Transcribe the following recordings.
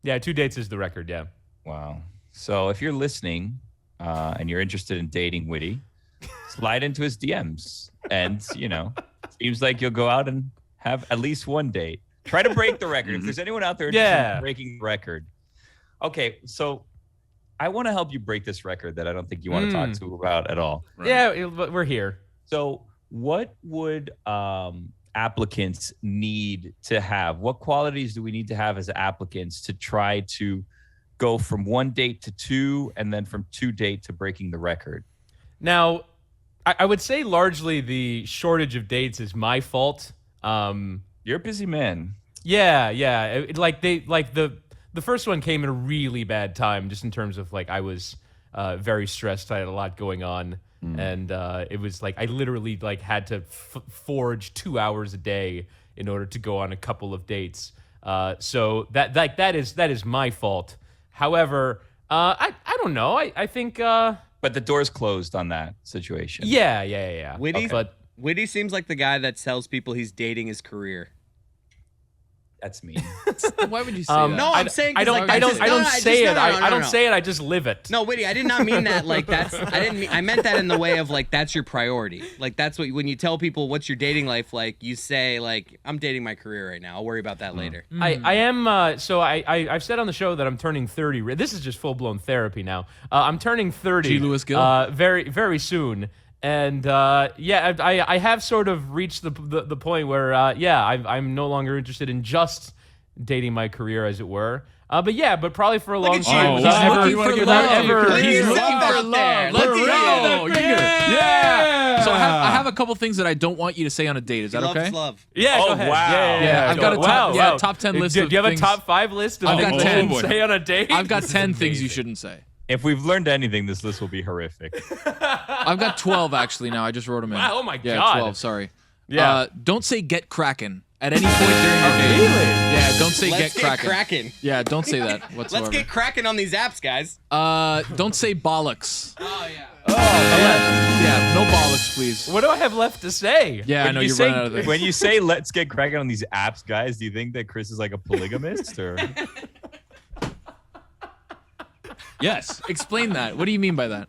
Yeah, 2 dates is the record, yeah. Wow. So if you're listening and you're interested in dating Witty, slide into his DMs. And, seems like you'll go out and have at least one date. Try to break the record. If there's anyone out there interested in breaking the record. Okay, so I want to help you break this record that I don't think you want to talk to about at all. Right? Yeah, but we're here. So what would applicants need to have? What qualities do we need to have as applicants to try to go from 1 date to 2 and then from 2 date to breaking the record? Now, I would say largely the shortage of dates is my fault. You're a busy man. Yeah. The first one came at a really bad time, just in terms of I was very stressed. I had a lot going on, and it was I literally had to forge 2 hours a day in order to go on a couple of dates. So that is my fault. However, I don't know. I think. But the door's closed on that situation. Yeah. Witty seems like the guy that tells people he's dating his career. That's me. Why would you say that? No, I'm saying I don't say it. I don't say it. I just live it. No, Witty, I did not mean that. I meant that in the way of that's your priority. That's what when you tell people what's your dating life like, you say I'm dating my career right now. I'll worry about that later. I am. So I've said on the show that I'm turning 30. This is just full blown therapy now. I'm turning 30. G. Lewis Gill. Very very soon. And I have sort of reached the point where I'm no longer interested in just dating my career, as it were. But probably for a long time. He's looking for love. He's looking for love. Let's go. Yeah. So I have a couple things that I don't want you to say on a date. Is that okay? Love. Yeah. Go ahead. Wow. Yeah. I've got a top 10 list. Do you have a top 5 list of I've got things 10. you shouldn't say on a date? I've got 10 things you shouldn't say. If we've learned anything, this list will be horrific. I've got 12 actually now. I just wrote them in. Wow, oh my God. Yeah, 12. Sorry. Yeah. Don't say get cracking at any point during your date. Really? Yeah. Don't say Let's get cracking. cracking. Yeah. Don't say that whatsoever. Let's get cracking on these apps, guys. Don't say bollocks. Oh yeah. Yeah. No bollocks, please. What do I have left to say? Yeah, I know you're running out of things. When you say let's get cracking on these apps, guys, do you think that Chris is like a polygamist or? Yes. Explain that. What do you mean by that?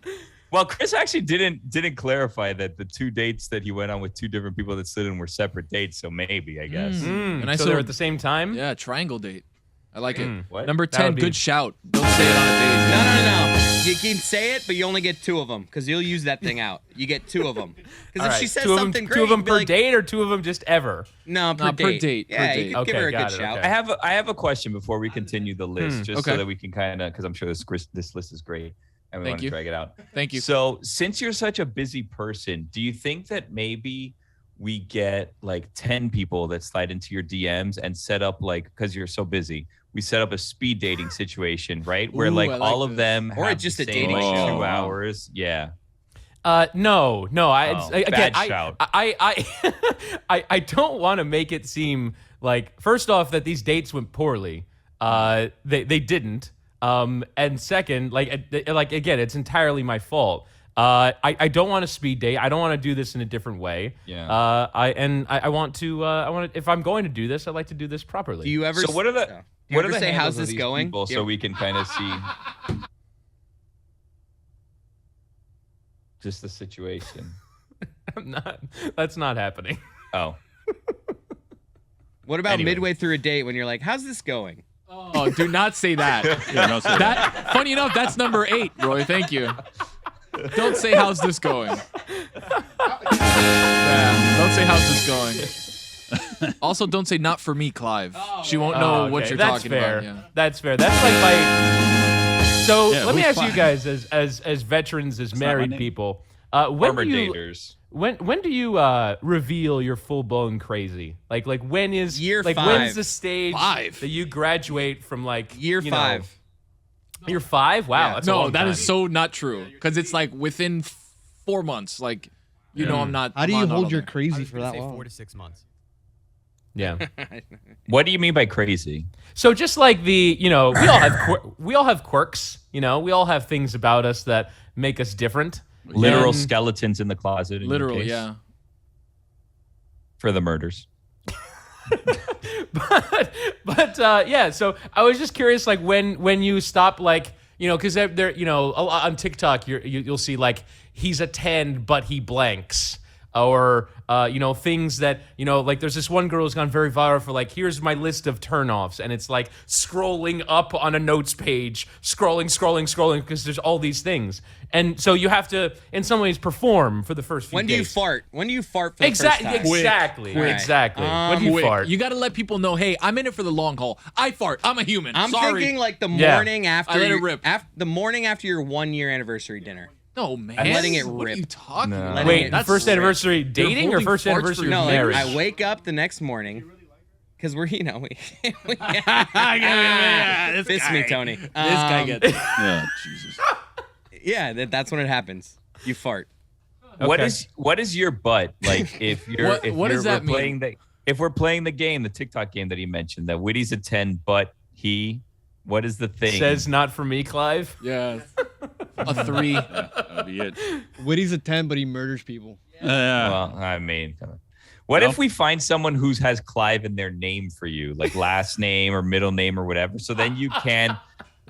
Well, Chris actually didn't clarify that the 2 dates that he went on with 2 different people that stood in were separate dates. So maybe, I guess. And So they're at the same time? Yeah, triangle date. I like it. What? Number That 10, would be- good shout. Don't say it on a date. No. You can say it, but you only get 2 of them because you'll use that thing out. You get 2 of them. Because if she says something great, 2 of them you'd be per like, date or 2 of them just ever? No, per No, per date. date, per Yeah, date. you could give her a got good it, shout. okay. I have a question before we continue the list, just so Okay. that we can kind of, because I'm sure this list is great and we Thank want to you. drag it out. Thank you. So since you're such a busy person, do you think that maybe we get 10 people that slide into your DMs and set up because you're so busy, we set up a speed dating situation, right? Where Ooh, I like all of this. them Or have just the a same, dating show. 2 hours. Yeah. No. Bad shout. I don't want to make it seem first off that these dates went poorly. They didn't. And second, again, it's entirely my fault. I don't want to speed date. I don't want to do this in a different way. Yeah. I want to. If I'm going to do this, I'd like to do this properly. Do you ever? So what are the? Do you What are ever the say handles how's of this these going? people so we can kind of see just the situation? That's not happening. Oh. What about Anyway. midway through a date when you're like, how's this going? Oh, do not say that. Yeah, no, say that. Funny enough, that's number 8, Roy. Thank you. Don't say how's this going. Yeah, don't say how's this going. Also, don't say not for me, Clive. She won't know what you're That's talking fair. about. Yeah. That's fair. That's my. So Yeah, let me who's ask you fine? guys, as veterans, as not my married name. people, Former daters. when do you reveal your full blown crazy? Like when is Year when's 5. the stage 5? that you graduate from Year 5. Year 5? Wow, Yeah. that's a No, long that time. is so not true. Because it's within 4 months. I'm not. How do I'm you not hold on your there. crazy for that say long? 4 to 6 months. Yeah. What do you mean by crazy? So just like we all have quirks. We all have things about us that make us different. Literal And- skeletons in the closet. In your Literally, case, yeah. For the murders. Yeah. So I was just curious, like when you stop, like because they're on TikTok you'll see like he's a 10 but he blanks. Or things that like there's this one girl who's gone very viral for like, here's my list of turnoffs, and it's like scrolling up on a notes page, scrolling because there's all these things, and so you have to in some ways perform for the first few When days. do you fart? When do you fart for the first time? Exactly. When do you fart? You got to let people know, hey, I'm in it for the long haul. I fart. I'm a human. I'm Sorry. thinking like the morning I after let it rip. the morning after your 1-year anniversary dinner. No, man. I'm letting it What are rip. you talking about? Letting Wait, it That's first rip. anniversary dating or holding first farts anniversary for of No, like, marriage? I wake up the next morning because we're this fist guy. me, Tony. This guy gets it. Yeah, Jesus. Yeah, that's when it happens. You fart. Okay. What is your butt like if you're What does that mean? If we're playing the game, the TikTok game that he mentioned, that Witty's a 10, but what is the thing? Says not for me, Clive. Yeah. A 3. That'd be it. Witty's a 10, but he murders people. Well, I mean, what if we find someone who has Clive in their name for you, like last name or middle name or whatever? So then you can,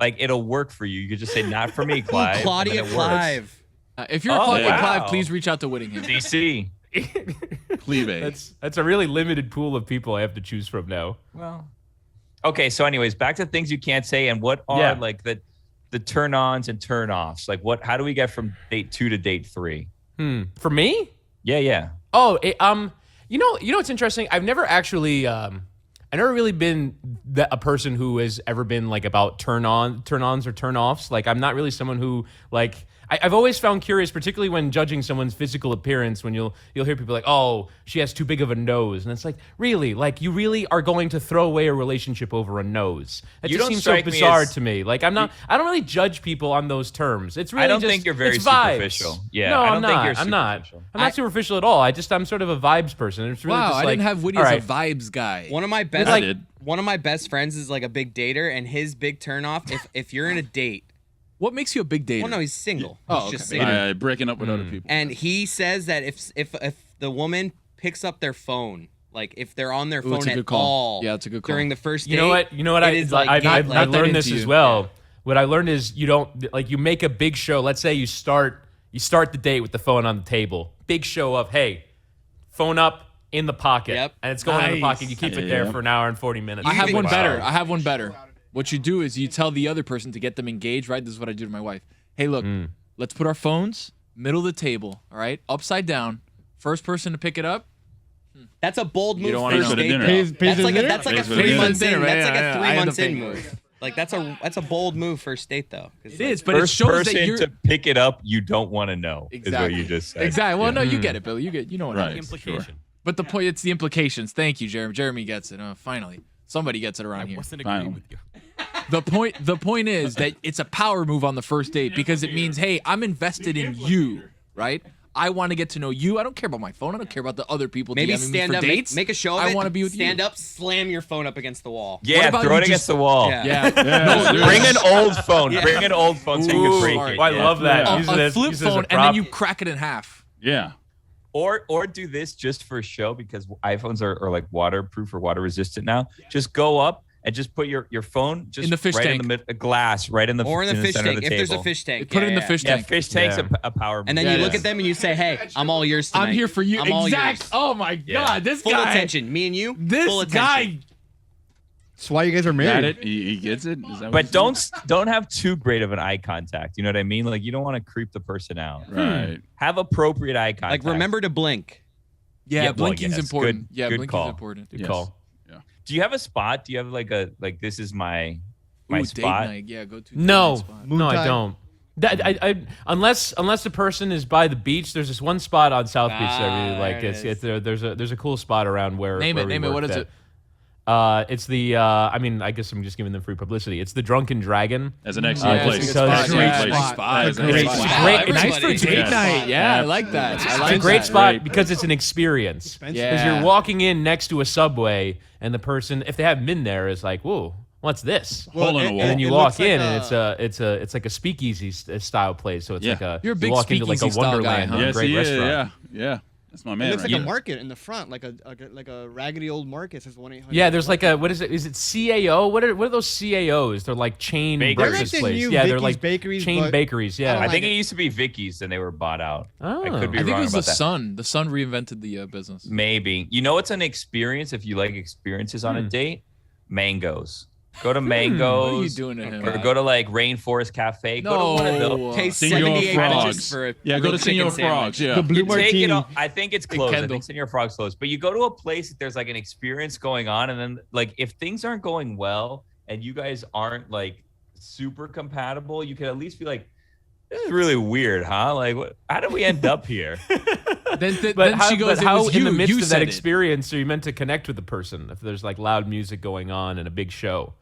like, it'll work for you. You could just say, not for me, Clive. Claudia and then it works. Clive. If you're Oh, Claudia wow. Clive, please reach out to Wittyngham. DC. Cleave. That's a really limited pool of people I have to choose from now. Well, okay. So, anyways, back to things you can't say, and what are like the turn-ons and turn-offs. Like, how do we get from date 2 to date 3? For me? Yeah. Oh, what's interesting? I've never actually, I've never really been a person who has ever been like about turn-ons or turn-offs. Like, I'm not really someone who like. I've always found curious, particularly when judging someone's physical appearance, when you'll hear people like, "Oh, she has too big of a nose," and it's like, really, like you really are going to throw away a relationship over a nose? That You just don't seems so strike me bizarre as- to me. Like I don't really judge people on those terms. It's really I don't just, think you're very it's vibes. superficial. Yeah, no, I I'm don't not. think you're I'm not. superficial. I'm not superficial at all. I'm sort of a vibes person. It's really Wow, just I like, didn't have Witty all as right, a vibes guy. One of my best like- one of my best friends is like a big dater, and his big turnoff if you're in a date. What makes you a big dater? Well, no, he's single. Oh, He's just okay. single. Breaking up with other people. And he says that if the woman picks up their phone, like if they're on their Ooh, phone it's a at good call. all, Yeah, it's a good call. during the first date, You know what? it is like I've not learned this into as you. well. What I learned is you don't like you make a big show. Let's say you start the date with the phone on the table. Big show of hey, phone up in the pocket, Yep. and it's going in the Nice. pocket. You keep it there Yeah. for an hour and 40 minutes. I have even- one better. Wow. I have one better. What you do is you tell the other person to get them engaged, right? This is what I do to my wife. Hey, look, let's put our phones middle of the table, all right? Upside down. First person to pick it up. That's a bold move don't wanna first know. date. Dinner. though. Pays That's for like a dinner? that's like a Pays for 3 dinner. months in. Dinner, That's like yeah, a I 3 had to months in pay. move. Like that's a bold move first date though. It is, but it First shows person that you're to pick it up, you don't want to know. Is what you just said. Exactly. Well, no, you get it, Bill. You know what I Right. mean. implication. But the point, it's the implications. Thank you, Jeremy. Jeremy gets it. Finally, somebody gets it around here. Finally. The point is that it's a power move on the first date because it means, hey, I'm invested in you, right? I want to get to know you. I don't care about my phone. I don't care about the other people. Maybe DMing me stand for up, dates. make a show of I it. want to be with stand you. up, slam your phone up against the wall. Yeah, What about throw you it against just- the wall. Yeah. Yeah. Bring an old phone. Bring an old phone so you Ooh, can break sorry. it. I Yeah. love that. Yeah. Use A it as- flip use it as a phone, and then prop. you crack it in half. Yeah. Or do this just for show because iPhones are like waterproof or water resistant now. Just go up and just put your phone just In the fish right tank. in the a glass right in the Or in the fish center tank of the if there's a table. fish tank. Put it Yeah, in the yeah. fish Yeah, tank. fish tank's Yeah. a power. And then move. you Yeah, look yeah. at them and you say, "Hey, I'm all yours tonight. I'm here for you. I'm all Exact. yours. Oh my Yeah. God, this Full guy. attention. Me and you. This full attention. guy. That's why you guys are Got married. it. He gets it. Is that what But he's don't have too great of an eye contact. You know what I mean? Like you don't want to creep the person out. saying? Right. Have appropriate eye contact. Like remember to blink. Yeah, Yeah, well, blinking's yes. important. Good- Yeah, good blinking's call. important. Good Yes. call. Yeah. Do you have a spot? Do you have like this is my Ooh, date spot? night. Yeah, go to. No, date night spot. no, I Moontide. don't. Unless the person is by the beach, there's this one spot on South Beach that I really like. there it There's a cool spot around where Name where it. we Name it. work What is that- it? It's the I mean I guess I'm just giving them free publicity. It's the Drunken Dragon. That's an excellent Yeah, place. it's That's because- a Great place. spot. That is an Great excellent spot. spot. Great- Nice for Everybody- date Yes. night. Yeah, I like that. I It's like a great that. spot Great. because it's an experience. Expensive. Yeah. Because you're walking in next to a subway and the person, if they haven't been there, is like, "Whoa, what's this?" Hole in a it- wall. And then you it walk looks like in, a- and it's like a speakeasy style place. So it's Yeah. like a You're a big you walk into like a speakeasy style guy, wonderland. huh? in a Yes, great he is. restaurant. Yeah. That's my It man. looks right like a there. market in the front, like a raggedy old market. It says 1-800. Yeah, there's like a what is it? Is it CAO? What are those CAOs? They're like chain Bakeries. breakfast They're like the places. new Yeah, they're Vicky's like bakeries, chain but bakeries. I Yeah. don't I like think it. it used to be Vicky's, and they were bought out. Oh. I could be I think wrong it was about the that. Sun. The Sun reinvented the business. Maybe. You know what's an experience if you like experiences on a date? Mangoes. Go to Mangoes. What are you doing to him? Or go to like Rainforest Cafe. Go to one of those. No. Pay Senor 78 Frogs. inches for a Yeah, go grilled to Senor chicken sandwich. Frogs. Yeah. The blue You take martini. it off, I think it's closed. I Kendall. think Senor Frog's closed. But you go to a place that there's like an experience going on, and then like if things aren't going well and you guys aren't like super compatible, you can at least be like, this is really weird, huh? Like, how did we end up here? Then But how, she goes, but how it was in you. the midst You of that said it. experience are you meant to connect with the person if there's like loud music going on and a big show?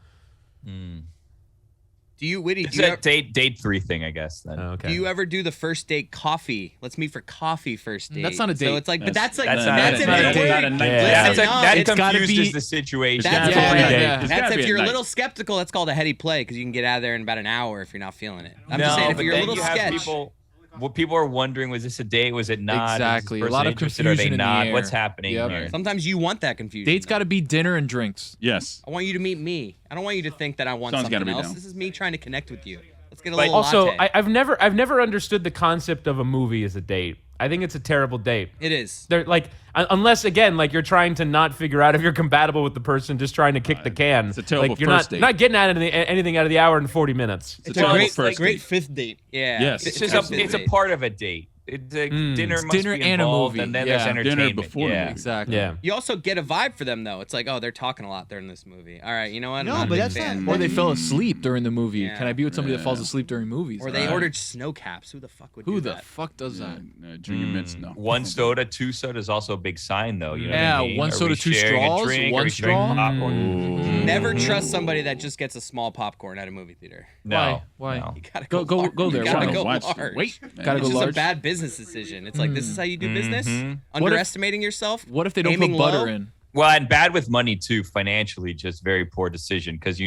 Do you, Witty? It's Do you, a date 3 thing, I guess. Then. Okay. do you ever do the first date coffee? Let's meet for coffee first date. That's not a So date. it's like, but that's like That's that's not an a date. date. Not a night Yeah. date. Yeah, Listen, that it's gotta confuses be- the situation. That's Yeah, a yeah, date. yeah. It's That's gotta if be you're a a night. little skeptical. That's called a heady play because you can get out of there in about an hour if you're not feeling it. I'm no, just saying if but you're a then little you have sketch. people. What people are wondering, was this a date? Was it not? Is this Exactly. A person lot of interested? Are they confusion in the not? air. What's happening Yep. here? Sometimes you want that confusion. Dates got to be dinner and drinks. Yes. I want you to meet me. I don't want you to think that I want Someone's gotta something be else. down. This is me trying to connect with you. Let's get a But little Also, latte. I've never understood the concept of a movie as a date. I think it's a terrible date. It is. They're like, unless again, like you're trying to not figure out if you're compatible with the person, just trying to kick the can. It's a terrible like, you're first not date. not getting anything out of the hour and 40 minutes. It's Well, a great, it's like- great fifth date. Yeah. Yes. It's It's just a it's a date. part of a date. It's a dinner It's must dinner be and a involved, movie. and then Yeah. there's Dinner entertainment. before the yeah. movie. Exactly. Yeah. You also get a vibe for them though. It's like, oh, they're talking a lot during this movie. All right, you know what? I'm No, not a but big that's fan. not- Or they fell asleep during the movie. Yeah. Can I be with somebody that falls asleep during movies? Or they Right. ordered snow caps. Who the fuck would Who do the that? fuck does that? Junior mints, no. 1 soda, 2 soda is also a big sign, though. You know Yeah, what I mean? 1 Are soda, we 2 sharing a straws, drink? Are 1 we sharing straw? popcorn? Never trust somebody that just gets a small popcorn at a movie theater. No. Why? no. You gotta Go- go, go- large. go there. You gotta Why? go Watch. large. Wait. Gotta It's go just large. a bad business decision. It's like, this is how you do business? What if- Underestimating yourself? What if they don't Aiming put butter low? in? Well, and bad with money, too, financially, just very poor decision because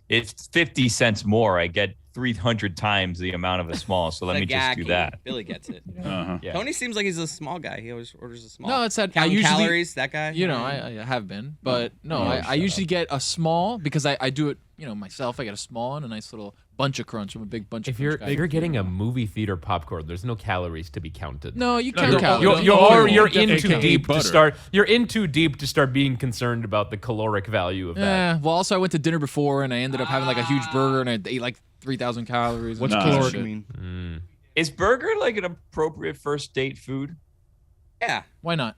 it's 50 cents more. I get 300 times the amount of a small, so let me just do Zagacki. that. Billy gets it. Uh-huh. Yeah. Tony seems like he's a small guy. He always orders a small. No, it's that I Counting usually calories. That guy. You know, I have been, but no, I shut usually get a small because I do it, myself. I get a small and a nice little bunch of crunch. I'm a big bunch of If you're crunch guy. getting a movie theater popcorn, there's no calories to be counted. No, you No, count you're- calories. You're in AKA too deep to butter. start. You're in too deep to start being concerned about the caloric value of that. Yeah. Well, also I went to dinner before and I ended up having like a huge burger and I ate like 3,000 calories. What's and Nah, caloric shit. mean? Is burger like an appropriate first date food? Yeah. Why not?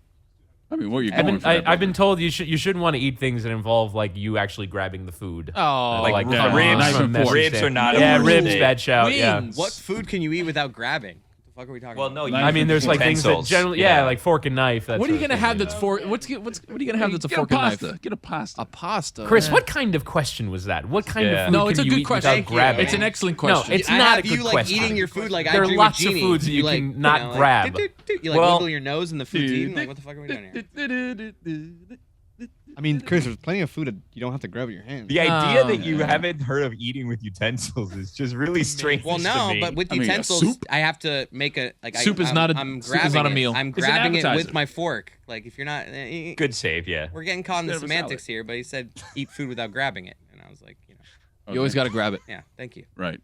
I mean, where are you going? I've been told you shouldn't want to eat things that involve like you actually grabbing the food. Oh, Like yeah, ribs, knife and fork. ribs are not. Yeah, a first ribs, date. bad shout. Yeah. Wings. What food can you eat without grabbing? What the fuck are we talking Well, about? no. You Knife I mean, there's like things that utensils. generally, like fork and knife. That What are you sort gonna of have thing. that's for? What are you gonna have that's a Get fork a and knife? pasta. Get a pasta. A pasta. Chris, yeah. what kind of question was that? What kind Yeah. of food No, it's can a you good eat question. without Thank you. grabbing? It's an excellent No, question. it's I not have a good you like question. eating your food like There I are dream lots of of Genie. foods that you like, can not like, grab. You like Well- wiggle your nose and the food's eating. Like, what the fuck are we doing here? I mean, Chris, there's plenty of food that you don't have to grab with your hands. The idea Oh, that you yeah. haven't heard of eating with utensils is just really strange. Well, to no, me. but with I mean, a utensils, soup? I have to make a like. Soup is I'm, not a- I'm soup is not grabbing a meal. It. I'm It's an grabbing it appetizer. with my fork. Like if you're not, good save, yeah. we're getting caught in the Instead of a semantics here. But he said eat food without grabbing it, and I was like, You always got to grab it. yeah, thank you. Right.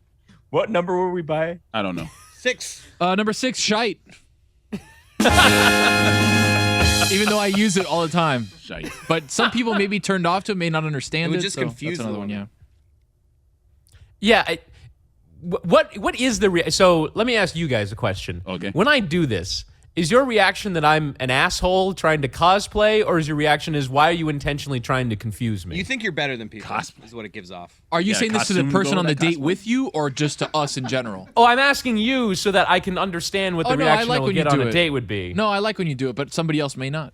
What number were we by? I don't know. 6. Number 6, shite. Even though I use it all the time, Shite. but some people may be turned off to it, may not understand It it. would just so confuse that's another the one. Yeah. woman. Yeah. What is the so? Let me ask you guys a question. Okay. When I do this, is your reaction that I'm an asshole trying to cosplay, or is your reaction why are you intentionally trying to confuse me? You think you're better than people? Cosplay. Is what it gives off. Are you Yeah, saying this to the costume person go on the with that date cosplay. with you, or just to us in general? Oh, I'm asking you so that I can understand what the Oh, no, I reaction like I'll when you get on do a it. date would be. No, I like when you do it, but somebody else may not.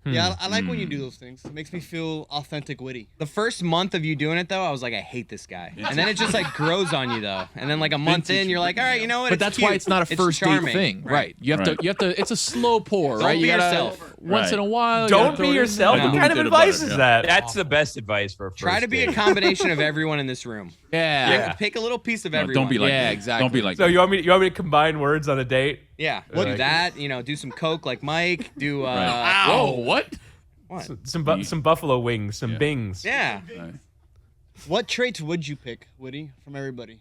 Yeah, I like when you do those things. It makes me feel authentic, witty. The first month of you doing it though, I was like, I hate this guy, and then it just like grows on you though, and then like a month in, you're like, all right, you know what? But that's why it's not a first charming. date thing, right? You have Right. to. You have to. It's a slow pour, Don't right? be You gotta yourself. once Right. in a while. you Don't gotta throw be it in yourself. there. What Yeah. kind of Bit of advice butter, is yeah. that? That's the best advice for a first Try to be date. a combination of everyone in this room. Yeah. Pick a little piece of No, everyone. don't be like Yeah, that. exactly. Don't be like So that. you want me to combine words on a date? Yeah. What- Do that? You know, do some coke like Mike. Do Right. Whoa, what? what? Some buffalo wings, some bings. Yeah. Right. What traits would you pick, Woody, from everybody?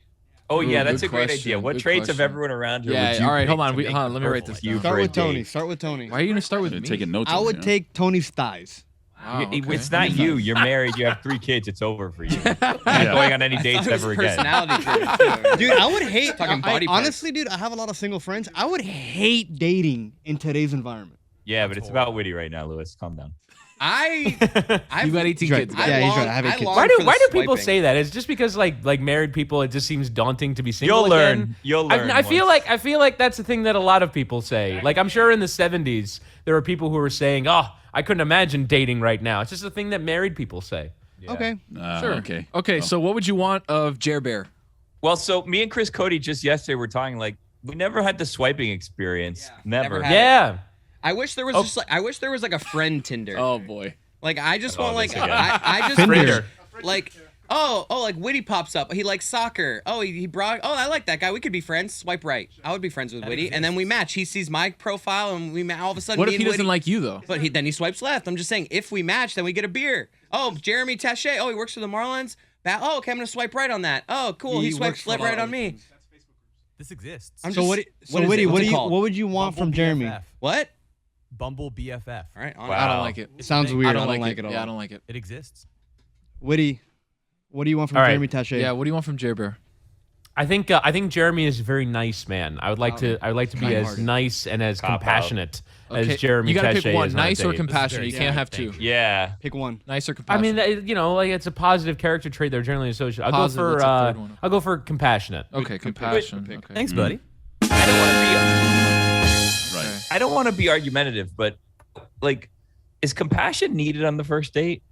Oh yeah, Ooh, that's good a great question, idea. What good traits of question. everyone around you Yeah, would you all right, hold pick on, to we- make hold on, it let me write perfect this you down. for Start a with Tony. date? Start with Tony. Why are you gonna start with me? Taking notes. I over would here. take Tony's thighs. Wow, You- okay. It's not you. You're married. You have 3 kids. It's over for you. You're not Yeah. going on any dates ever again. Personality traits, too. Dude, I would hate. Talking body parts. honestly, dude, I have a lot of single friends. I would hate dating in today's environment. Yeah, but it's about Witty right now, Lewis. Calm down. I've You got 18 right. kids. Yeah, guys. he's right. I have 8 kids. long Why for do the why do people swiping. say that? It's just because like married people, it just seems daunting to be single You'll again. learn. You'll learn. I feel once. like that's the thing that a lot of people say. Like I'm sure in the 70s there were people who were saying, "Oh, I couldn't imagine dating right now." It's just a thing that married people say. Okay. Sure. Okay. Okay, so what would you want of Jer Bear? Well, so me and Chris Cody just yesterday were talking like we never had the swiping experience. never Never. had. Yeah. I wish there was just like I wish there was like a friend Tinder. Oh boy. Like I just Oh, want like this again. I just Tinder. like oh like Witty pops up. He likes soccer. Oh he brought I like that guy. We could be friends. Swipe right. I would be friends with Witty, and then we match. He sees my profile, and we all of a sudden. What me if he and doesn't Witty- like you though? But then he swipes left. I'm just saying, if we match, then we get a beer. Oh, Jeremy Taché. Oh, he works for the Marlins. Oh, okay, I'm gonna swipe right on that. Oh, cool. He He swipes works for left the right on Marlins. me. This exists. I'm So just, what? what So is Woody, it? what What's do it you? called? What would you want from Bumble Jeremy? BFF. What? Bumble BFF. All right. On Wow. I don't like it. Sounds thing. weird. I don't like it it. at all. Yeah, I don't like it. It exists. Woody, what do you want from All right. Jeremy Taché? Yeah, what do you want from Jer Bear? I think Jeremy is a very nice man. I would like to be as Kind-hearted. nice and as Cop out. compassionate as Jeremy you gotta Taché pick one, is on a nice or date. compassionate. You very can't sad. have two. Thank you. Yeah. Pick one. Nice or I compassionate. mean, like it's a positive character trait they're generally associated. Positive, what's the third one? I'll go for compassionate. Okay, compassion. pick. Okay. Thanks, buddy. I don't want to be. Right. Okay. I don't want to be argumentative, but like, is compassion needed on the first date?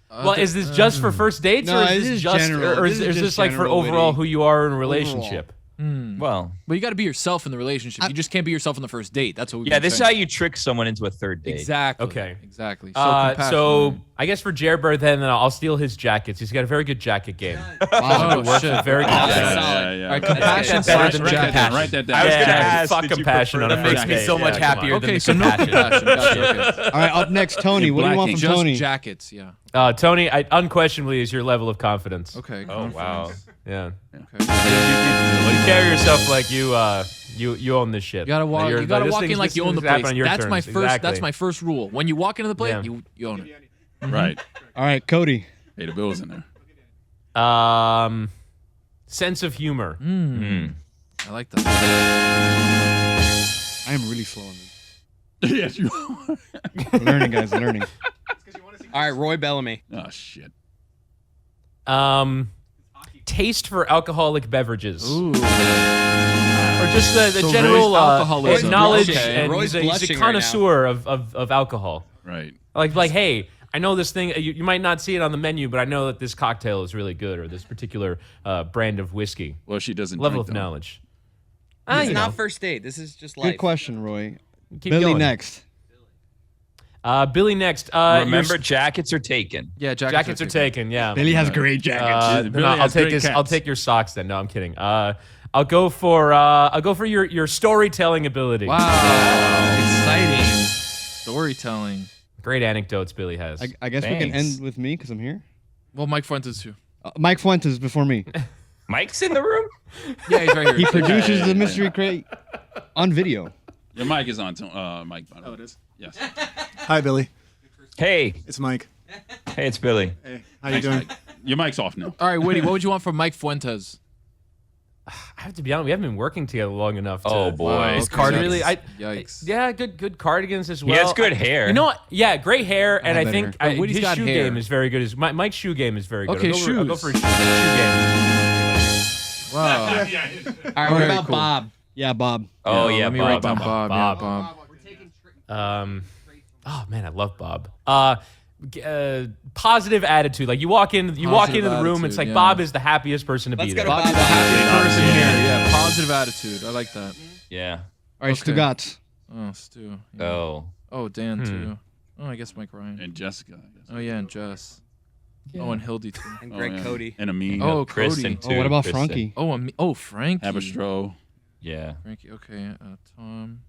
Well, is this just for first dates, No, or this is this is just, general. or is, This is is just this like for general, overall Witty. who you are in a relationship? Well, But you got to be yourself in the relationship. You just can't be yourself on the first date. That's what we. yeah. This is how you trick someone into a third date. Exactly. Okay. Exactly. So compassion. I guess for Jer Bear, then I'll steal his jackets. He's got a very good jacket game. Oh, Works shit. very good. That's jacket. solid. All right, compassion That's better slash than Write that down. jacket. Write that down. I was Yeah, gonna ask, fuck did you compassion prefer on a that? first Makes me date. so much Yeah, come happier on. than Okay, the so no compassion. compassion. Gotcha. Okay. All right, up next, Tony. What do you want from Blacking. Tony? Just jackets. Yeah. Tony, unquestionably is your level of confidence. Okay. Oh wow. Yeah. Okay. You carry yourself like you own this shit. You gotta walk. You're- You gotta this walk thing's- in like this you own the thing's happening place. on your That's my terms. first. Exactly. That's my first rule. When you walk into the place, Yeah. you own it. Right. All right, Cody. Hey, the bill's in there. Sense of humor. I like that. I am really slow on this. Yes, you are. Learning, guys, learning. All right, Roy Bellamy. Oh, shit. Taste for alcoholic beverages. Ooh. Or just the So general Roy's alcoholism. knowledge. Roy's And Roy's he's a blushing right connoisseur of alcohol. Right. Like, hey, I know this thing. You might not see it on the menu, but I know that this cocktail is really good, or this particular brand of whiskey. Well, she doesn't Level drink, of though. knowledge. It's You not know, first date. This is just life. Good question, Roy. keep Billy going. next. Billy next. Remember, jackets are taken. Yeah, jackets are taken. Yeah. Billy has great jackets. Then Billy I'll has take great his. I'll cats. take your socks. Then no, I'm kidding. I'll go for your storytelling ability. Wow. Exciting. Storytelling. Great anecdotes Billy has. I guess we can Thanks. end with me because I'm here. Well, Mike Fuentes too. Mike Fuentes before me. Mike's in the room. Yeah, he's right here. He produces the Mystery Crate on video. Your mic is on, Mike. Oh, it is? Yes. Hi, Billy. Hey, It's Mike. hey, it's Billy. Hey, how you doing? Your mic's off now. All right, Woody, what would you want from Mike Fuentes? I have to be honest. We haven't been working together long enough. To, Oh boy. His cardigan. Really, Yikes. yeah, good cardigans as He well. has good hair. You know what? Yeah, great hair, and I better think hair. Woody's his got shoe hair. game is very good. Mike's shoe game is very good. Okay, I'll go for shoes. his shoe game. Wow. All right, what Alright, about cool. Bob? Yeah, Bob. Oh yeah, Let me write down Bob. Bob. Yeah, Bob. Oh man, I love Bob. Positive attitude. Like you walk into the room, it's attitude, like yeah. Bob is the happiest person to Let's be go there. to Bobby, the Bob. happiest person here. Yeah, positive attitude. I like that. Yeah. All right, Okay. Stugotz. Oh, Stu. Yeah. Oh. Oh, Dan too. Oh, I guess Mike Ryan. And Jessica, I guess. Oh yeah, and Jess. Oh, and Hildy too. And Oh, Greg yeah. Cody. And Amin. Oh, Kristen Cody. too. Oh, what about Kristen. Frankie? Oh, Frankie. Abastro. Yeah. Frankie. Okay. Tom.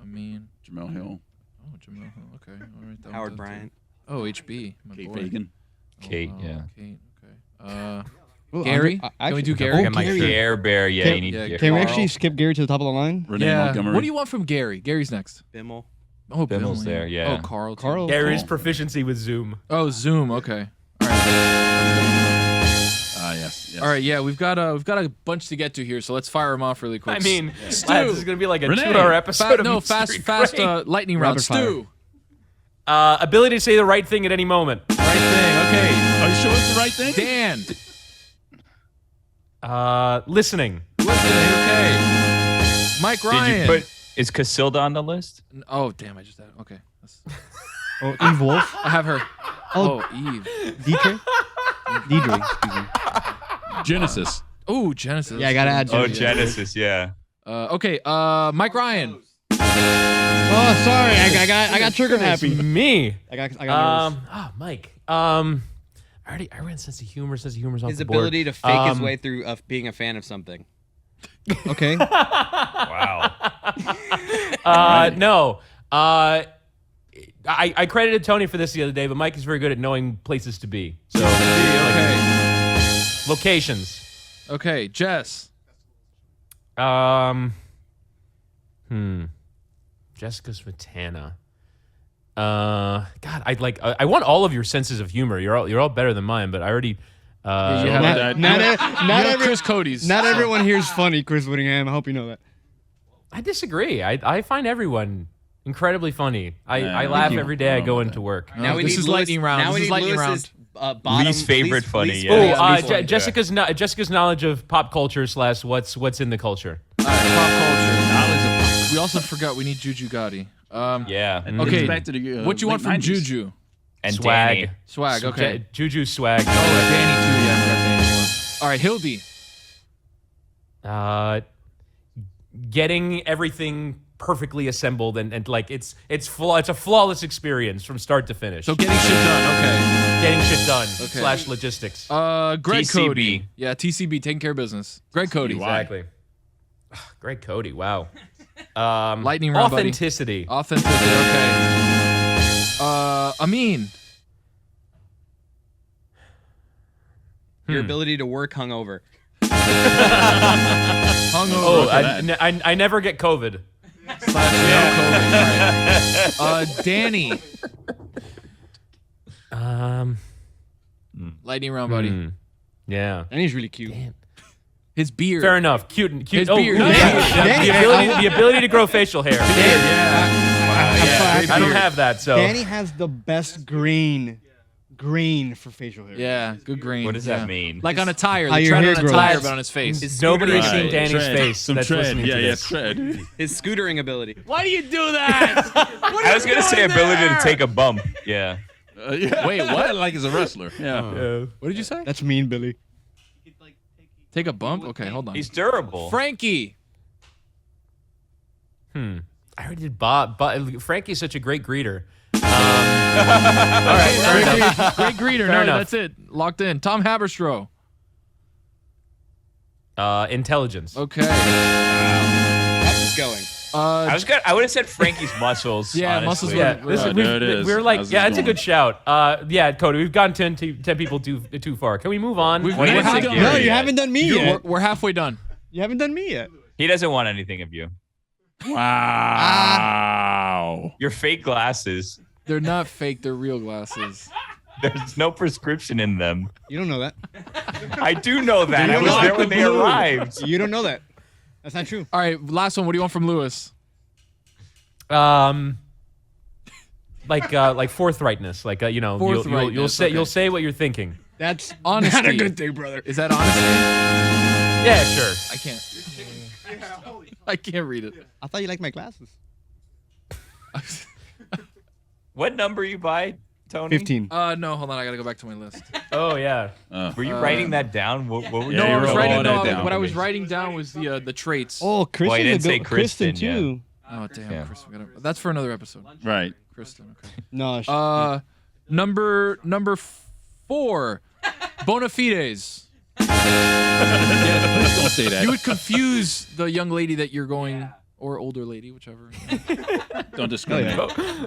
Amin. Jamel Hill. Oh, Jamel. Okay. All right. Howard Bryant. Oh, HB. My Kate boy. Fagan. Kate, wow, yeah. Kate. Okay. Ooh, Gary? Andre- Can we do actually- Gary? Oh, Gary. Care Bear, yeah. Can- You need yeah, Can we Carl. actually skip Gary to the top of the line? Renee Yeah. Montgomery. What do you want from Gary? Gary's next. Bimmel. Oh, Bimmel's Bill, there, yeah. Oh, Carl. too. Carl. Gary's Cool. proficiency with Zoom. Oh, Zoom. Okay. All right. Yes. All right. Yeah, we've got a bunch to get to here, so let's fire them off really quick. I mean, Stu. lads, this is gonna be like a Renee. 2-hour episode. no, of fast, Mystery fast, Crane. lightning round. Rapid fire. Stu. Ability to say the right thing at any moment. Right thing. Okay. Are you sure it's the right thing? Dan. Listening. Listening. Okay. Mike Ryan. Did you put? Is Casilda on the list? Oh, damn! I just had. Okay. Oh, Eve Wolf. I have her. Oh. Oh, Eve. Deidre. Deidre. Excuse me. Genesis. Oh, Genesis. Yeah, I gotta add Oh, Genesis. Genesis, yeah. Okay. Mike Ryan. Oh, sorry. I got trigger happy. Me. I got nervous. Mike. I ran sense of humor. Sense of humor's off His the board. ability to fake his way through of being a fan of something. Okay. Wow. No. I credited Tony for this the other day, but Mike is very good at knowing places to be. So, Okay. locations. Okay. Jess. Jessica Smetana. God, I want all of your senses of humor. You're all better than mine, but I already. You have Not Chris Cody's. Not everyone here is funny, Chris Wittyngham. I hope you know that. I disagree. I find everyone incredibly funny. I Yeah, laugh thank you. every day I I go don't know into work. No, this is lightning round. Now This we is need lightning Lewis's, bottom, Least favorite funny, least- yeah. Oh, Yeah, least funny, Jessica's knowledge of pop culture / what's in the culture. All right, pop culture. Knowledge of. We also forgot we need Juju Gotti. Yeah. And Okay. it's back to the, What you want late from 90s. Juju? And Swag. Danny. Swag. Okay. Juju swag. Oh, Danny too. Yeah, I forgot Danny one. All right, Hildy. Getting everything perfectly assembled and like it's a flawless experience from start to finish. So getting shit done. Getting shit done Okay. / logistics. Okay. Greg TCB. Cody. Yeah, TCB, taking care of business. Greg Cody. Exactly. Greg Cody. Wow. Lightning round, buddy. authenticity. Authenticity. Okay. Amin. Your ability to work hungover. Hungover. Oh, Look at I never get COVID. Danny. Lightning round, buddy. Yeah. And he's really cute. His beard. Fair enough. Cute. His Oh, beard. the ability to grow facial hair. Yeah. I don't have that, so Danny has the best green for facial hair. Yeah, good green. What does that mean? Like on a tire. How They your tried hair it on a grows. tire, but on his face. nobody has Right. seen Danny's Tread. face Some that's tread. listening to Yeah, this. tread. His scootering ability. Why do you do that? I was gonna say ability to take a bump. Yeah. Yeah. Wait, what? Like he's a wrestler. Yeah. What did you say? That's mean, Billy. Take a bump? Okay, hold on. He's durable. Frankie. I already did Bob. Frankie's such a great greeter. All right, fair enough. Great greeter. Fair No, enough. that's it. Locked in. Tom Haberstroh. Intelligence. Okay. How's this going? I would have said Frankie's muscles. Yeah, honestly. muscles Yeah, were- there it is. we're like, How's yeah, this it's a going? good shout. Yeah, Cody, we've gone 10 people too far. Can we move on? We've- Well, you we're didn't say half- Gary No, you yet. haven't done me we're, yet. we're halfway done. You haven't done me yet. He doesn't want anything of you. Wow. Your fake glasses. They're not fake. They're real glasses. There's no prescription in them. You don't know that. I do know that. I was there when they arrived. You don't know that. That's not true. All right, last one. What do you want from Lewis? Like forthrightness. Like you'll Forthrightness, say okay. you'll say what you're thinking. That's Honesty. not a good thing, brother. Is that honesty? Yeah, sure. I can't. I can't read it. I thought you liked my glasses. What number you buy, Tony? 15. No, hold on. I gotta go back to my list. Oh yeah. Were you writing that down? What were you? Yeah, No, you I was wrote writing. all No, that down what I for was me. writing down was the traits. Oh, Kristen's Well, you didn't say Kristen Kristen, yeah. too. Oh, damn, Yeah. Kristen. That's for another episode. Right. Kristen. Okay. No. Number 4, bona fides. Don't say that. You would confuse the young lady that you're going, or older lady, whichever. Don't discriminate.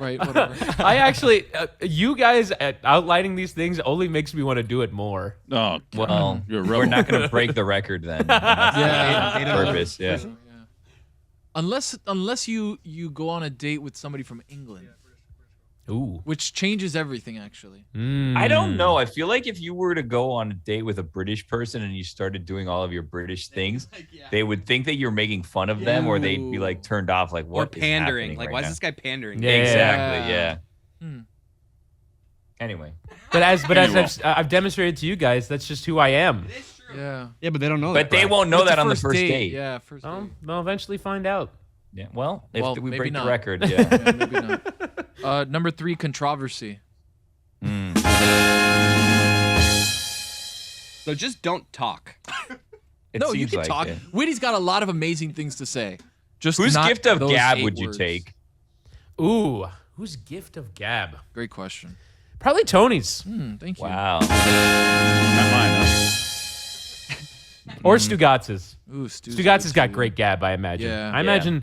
Right, whatever. I actually, you guys outlining these things only makes me want to do it more. Oh, Well, you're a we're rebel. not going to break the record then. That's Yeah. the purpose. Yeah. Unless you go on a date with somebody from England, Ooh. which changes everything actually. I don't know. I feel like if you were to go on a date with a British person and you started doing all of your British things, they would think that you're making fun of them, or they'd be like turned off, like, Or what is pandering. happening Like, right why now? is this guy pandering? Yeah. Exactly. Yeah. Hmm. Anyway, But as I've demonstrated to you guys, that's just who I am. Yeah. Yeah, but they don't know but that. they won't know What's that the on the first date. Yeah, first date. They'll eventually find out. Yeah. Well, if Well, we maybe break not. the record, yeah. Yeah, maybe not. Number 3, controversy. So just don't talk. It No, you seems can like talk. it. Witty's got a lot of amazing things to say. Just Whose not gift of those gab 8 would you words. take? Ooh, whose gift of gab? Great question. Probably Tony's Thank you. Wow. Not mine, huh? or Stugotz's. Ooh, Stu's Stugotz has good got too. great gab, I imagine. Yeah. I imagine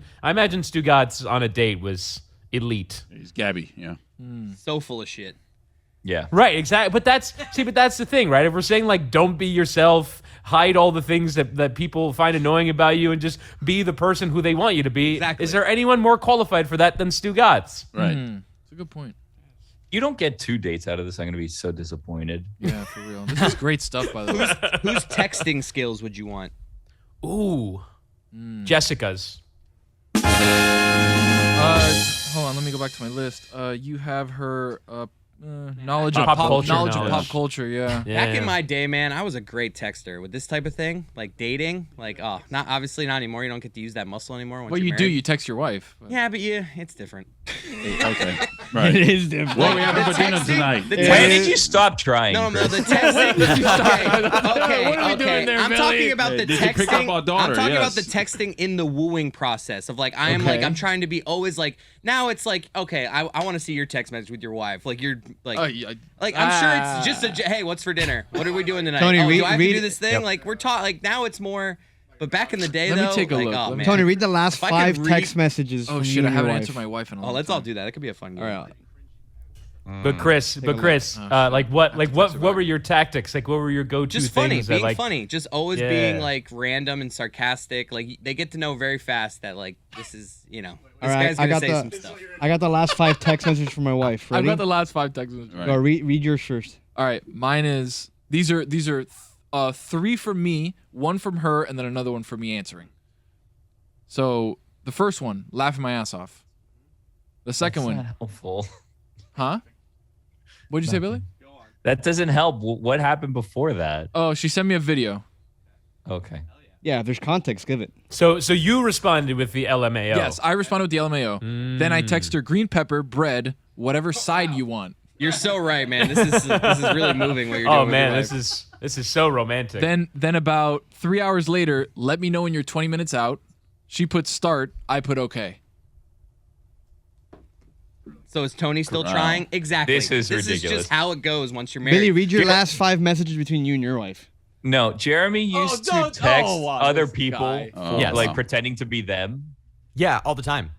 Stugotz on a date was elite. He's Gabby, yeah. So full of shit. Yeah. Right, exactly. But that's the thing, right? If we're saying like don't be yourself, hide all the things that people find annoying about you, and just be the person who they want you to be, Exactly. is there anyone more qualified for that than Stugotz? Right. It's a good point. You don't get 2 dates out of this. I'm going to be so disappointed. Yeah, for real. This is great stuff, by the way. Whose texting skills would you want? Ooh, Jessica's. Hold on, let me go back to my list. You have her knowledge of Pop pop culture knowledge of knowledge. pop culture. Yeah. Back in my day, man, I was a great texter. With this type of thing, like dating, like not obviously not anymore. You don't get to use that muscle anymore. Once Well, you're you do. married. You text your wife. But- Yeah, but it's different. Okay. Right. It is different. What are we having for dinner texting- tonight? the When text- did you stop trying? No, Chris? the texting. Okay, What are we doing there, I'm Billy? talking about the Did you pick texting. up our daughter? I'm talking about Yes. the texting in the wooing process of like I'm trying to be always like now it's like okay I want to see your text message with your wife like you're like like I'm sure it's just a hey what's for dinner, what are we doing tonight, Tony, do read- I have to read- do this thing like we're taught like now it's more, but back in the day Let me though take a like look. oh Let me man Tony, read the last If I could 5 read- text messages. Oh from shit! you I and your haven't wife. answered my wife in a long oh let's time. all do that, it could be a fun game. All right. But Chris, what were your tactics? Like, what were your go-to Just funny, things? being that, like, funny, just always Yeah. being like random and sarcastic. Like they get to know very fast that like this is this All right, guy's I gonna got say some the stuff. I got the last 5 text messages from my wife. I've Ready? got the last 5 text messages. Right. Go, read yours first. All right, mine is these are 3 from me, 1 from her, and then another one for me answering. So the first one, laughing my ass off. The second That's one, not helpful. huh? What'd you say, Billy? That doesn't help. What happened before that? Oh, she sent me a video. Okay. Yeah, if there's context, give it. So you responded with the LMAO. Yes, I responded with the LMAO. Then I text her green pepper, bread, whatever side you want. You're so right, man. This is really moving what you're doing. Oh with man, your this life. is so romantic. Then about 3 hours later, let me know when you're 20 minutes out. She put start, I put okay. So is Tony still Wow. trying? Exactly. This is This is ridiculous. just how it goes once you're married. Billy, read your last 5 messages between you and your wife. No, Jeremy used to don't- text oh, wow, other this people, guy. Oh, Yes. like pretending to be them. Yeah, all the time.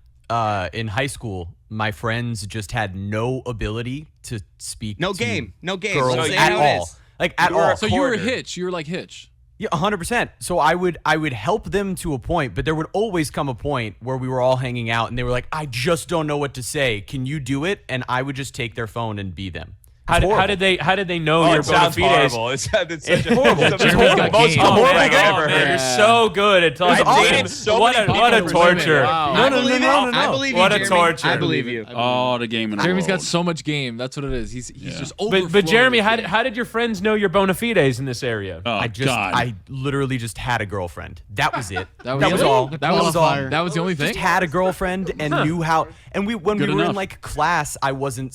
In high school, my friends just had no ability to speak. No to game. No game. girls Let's say at how it all. is. Like at You were all. a So you were quarter. Hitch. You were like Hitch. Yeah, 100%. So I would help them to a point, but there would always come a point where we were all hanging out and they were like, "I just don't know what to say. Can you do it?" And I would just take their phone and be them. how did they know Oh, your it sounds bona fides? horrible. It sounded such a horrible. It's It's the horrible. most game. horrible Oh, thing man, I've ever oh, man, heard. you're so good at was talking. awesome. So what many a people torture. Wow. I No, believe it. no, no. I believe you, What a Jeremy. torture. I believe you. Oh, the game in the Jeremy's got world. so much game. That's what it is. He's just overflowing. But Jeremy, with how game. how did your friends know your bona fides in this area? Oh, I literally just had a girlfriend. That was it. That was was it? all. That was all. Qualifier. That was the only thing. Just had a girlfriend and knew how. And when Good we were in enough. like class, I wasn't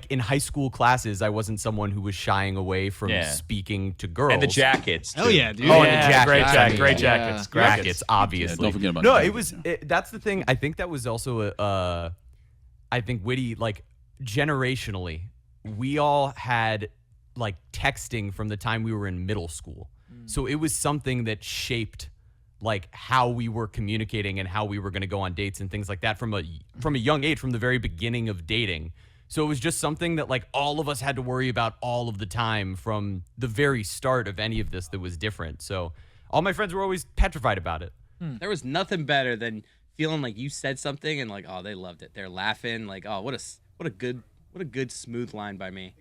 in high school classes. I wasn't someone who was shying away from Yeah. speaking to girls. And the jackets. Hell too. yeah, dude. Oh, and Yeah, the jackets. great jacket, Yeah. great jackets, Jackets, obviously. Yeah, don't forget about no, the it was. jackets, That's the thing. I think that was also I think Witty, like generationally, we all had like texting from the time we were in middle school. So it was something that shaped like how we were communicating and how we were going to go on dates and things like that from a young age, from the very beginning of dating. So it was just something that like all of us had to worry about all of the time from the very start of any of this that was different. So all my friends were always petrified about it. There was nothing better than feeling like you said something and like, oh, they loved it. They're laughing like, oh, what a good smooth line by me.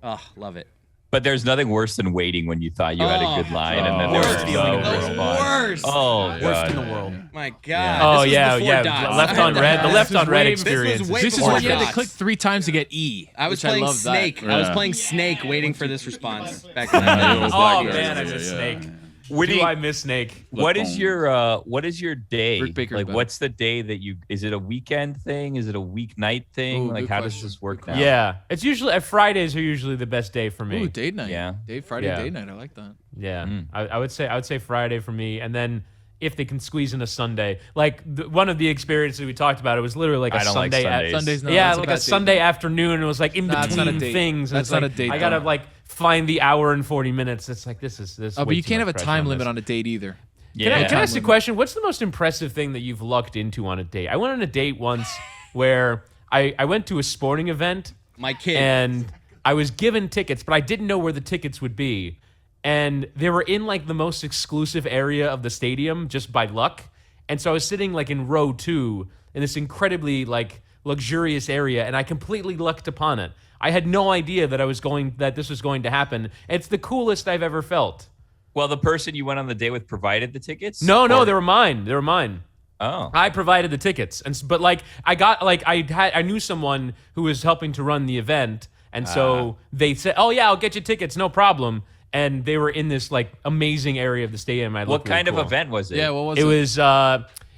Oh, love it. But there's nothing worse than waiting when you thought you had a good line and then there was Worst no feeling in the world. response. Worst. Oh, Worst God. in the world. My God. Oh This was yeah, before yeah. dots. Left on red. The left on red way- experience. way This is before when you had to dots. click 3 times to get E. I was which playing love Snake. That. I was Yeah. playing Snake, waiting for this response back in the Yeah, it day. was Oh like- man, I yeah, miss yeah. Snake. Woody, Do I miss Snake? what is phone. your day? Rick Baker's Like better. what's the day that is it a weekend thing? Is it a weeknight thing? Ooh, Like good how question. does this work now? Yeah, it's usually Fridays are usually the best day for me. Ooh, date night. Yeah. Friday Yeah. date night. I like that. Yeah, I would say Friday for me, and then if they can squeeze in a Sunday, like one of the experiences we talked about, it was literally like a I don't like Sunday. Sundays. Sundays, no, yeah, that's like bad a date Sunday night. afternoon. It was like in Nah, it's not a between date. things. and That's it's not like, a date I gotta night. like find the hour and 40 minutes. It's like this is. Oh, way but you too can't have much a pressure time on limit this. on a date either. Yeah. Can I ask a limit. question? What's the most impressive thing that you've lucked into on a date? I went on a date once where I went to a sporting event My kid. and I was given tickets, but I didn't know where the tickets would be. And they were in like the most exclusive area of the stadium just by luck. And so I was sitting like in row 2 in this incredibly like luxurious area, and I completely lucked upon it. I had no idea that this was going to happen. It's the coolest I've ever felt. Well, the person you went on the date with provided the tickets? No, Or- they were mine. They were mine. Oh. I provided the tickets, but like I knew someone who was helping to run the event, and so they said, "Oh yeah, I'll get you tickets, no problem." And they were in this like amazing area of the stadium. What kind of event was it? Yeah, what was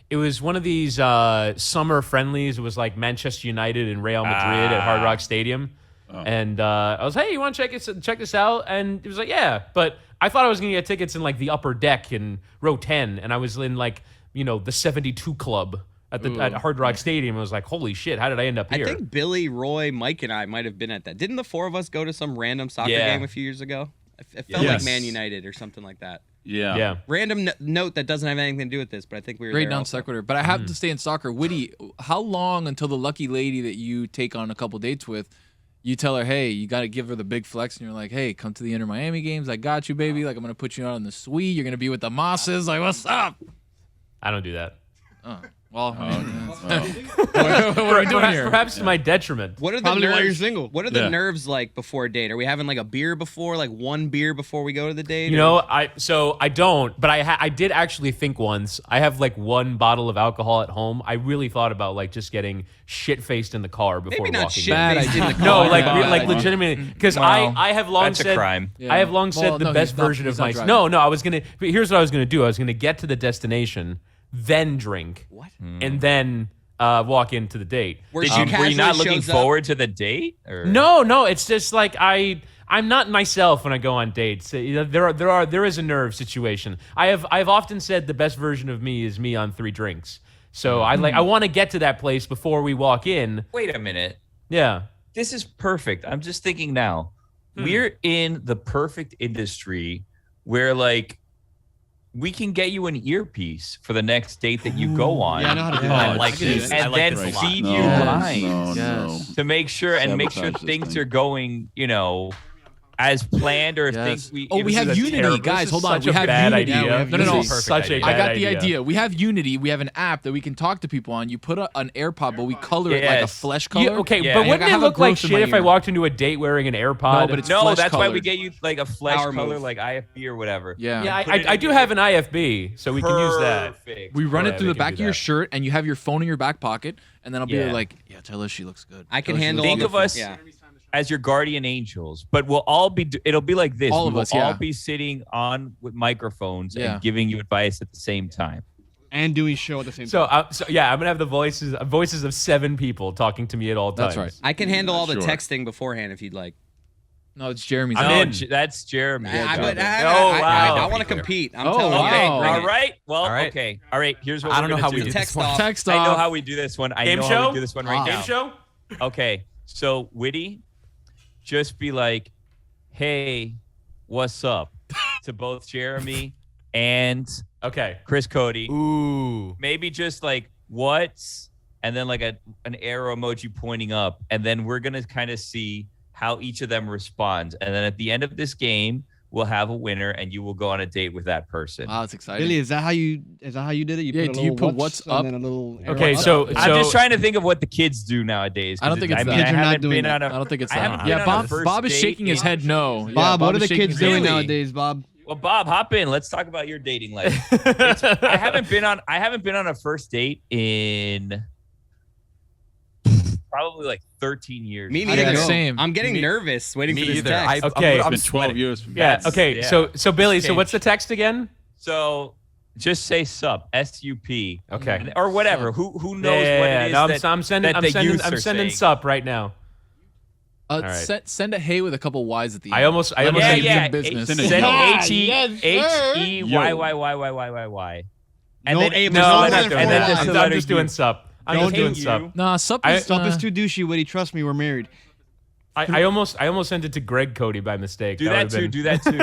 It was one of these summer friendlies. It was like Manchester United and Real Madrid at Hard Rock Stadium. And I was, hey, you want to check this out? And he was like, yeah. But I thought I was going to get tickets in like the upper deck in row 10, and I was in like the 72 club at Hard Rock Stadium. I was like, holy shit, how did I end up I here? think Billy, Roy, Mike, and I might have been at that. Didn't the 4 of us go to some random soccer Yeah. game a few years ago? It felt Yes. like Man United or something like that. Yeah. Yeah. Random note that doesn't have anything to do with this, but I think we were Great there non also. sequitur. But I have to stay in soccer. Witty, how long until the lucky lady that you take on a couple dates with, you tell her, hey, you got to give her the big flex, and you're like, hey, come to the Inter Miami games. I got you, baby. Like, I'm going to put you on the suite. You're going to be with the Mosses. Like, what's up? I don't do that. Oh, well, Oh. what are we doing here? Perhaps to my detriment. What are the Probably nerves? why you're single. What are the Yeah. nerves like before a date? Are we having like a beer before, like one beer before we go to the date? You or- know, I don't, but I did actually think once. I have like one bottle of alcohol at home. I really thought about like just getting shit faced in the car before maybe not walking. shit in. faced in the car. No, but, like legitimately, because Well, I have long that's a said crime. Yeah. I have long said Well, the no, best he's not- version he's of not my driving. no. I was gonna. But here's what I was gonna do. I was gonna get to the destination, then drink, What? and then walk into the date. Where Did she you, were you casually not looking shows up? forward to the date? Or? No, it's just like I'm not myself when I go on dates. There is a nerve situation. I've often said the best version of me is me on 3 drinks. So I want to get to that place before we walk in. Wait a minute. Yeah. This is perfect. I'm just thinking now. We're in the perfect industry where like we can get you an earpiece for the next date that you go on. Yeah, I know how to do I that. like I can do this. that. I And like then this a lot. feed No, you lines no, Yes. to make sure Sabotage this things thing. are going, as planned, or if Yes. things we. Oh, if we this have is a Unity, terrible- guys. This is Hold on. such We a have bad Unity. idea. Yeah, we have No, no, no. Unity. Such a I bad got the idea. idea. We have Unity. We have an app that we can talk to people on. You put an AirPod, but we color it like a Yes. flesh color. Okay, Yeah. but Like, wouldn't I it have a look like growth in shit my if I ear. walked into a date wearing an AirPod? No, but it's No, flesh that's why we colored. get you like a flesh Power color, move. like IFB or whatever. Yeah. Yeah, Put it I in do your- have an IFB, so we can use that. Perfect. We run it Yeah, through we the can back do of your that. shirt, and you have your phone in your back pocket, and then I'll be Yeah. like, yeah, tell her she looks good. I can Tell her she handle looks all Think the of us Yeah. as your guardian angels, but we'll all be. It'll be like this. All We of will us, yeah. all be sitting on with microphones Yeah. and giving you advice at the same time. And doing show at the same So, time. yeah, I'm gonna have the voices of 7 people talking to me at all times. That's right. I can handle all the Sure. texting beforehand if you'd like. No, it's Jeremy's. I'm No, in. that's Jeremy. I want to compete. I'm Oh, telling you. wow. Bring All it. right. Well, All right. okay. All right. Here's what I we're don't know gonna how we do Text this one. off. Text I know off. how we do this one. I Game know show? how we do this one right Game now. show? Okay. So, Witty, just be like, hey, what's up? to both Jeremy and Okay. Chris Cody. Ooh. Maybe just like what's, and then like an arrow emoji pointing up, and then we're gonna kind of see how each of them responds, and then at the end of this game, we'll have a winner, and you will go on a date with that person. Wow, that's exciting. Billy, is that how you did it? You Yeah, put a do you little put what's and up? then a little arrow Okay, up? so I'm just trying to think of what the kids do nowadays. I don't think it's that. I Kids are not haven't doing been that. on a. I don't think it's I haven't that. been Yeah, on a Bob. first Bob is date shaking his in- head no. Yeah, Bob, what are is the shaking kids his head doing no. nowadays, Bob? Well, Bob, hop in. Let's talk about your dating life. I haven't been on a first date in probably like 13 years. Me How'd it neither. go? Same. I'm getting nervous waiting Me for this either. text. Okay. It's been 12 years. From Yeah. That's- Okay. yeah. So Billy, so Change. what's the text again? So just say sup, S-U-P. Okay. Or whatever. Who knows Yeah, what it is no, that, I'm sending. that I'm the sending. youths I'm are sending saying. sup right now. right. Send a hey with a couple Y's at the end. I almost Yeah, said yeah. business. Send it. Send Ah, H-E-Y-Y-Y-Y-Y-Y-Y. And No then, A, No, no, I'm no, not doing no, that. no, just I'm the I'm letter just U. doing sup. I'm Don't just doing do sup. you. Nah, sup I- is Stop is too douchey, Woody. Trust me, we're married. I almost sent it to Greg Cody by mistake. Do that too. would've Do that too.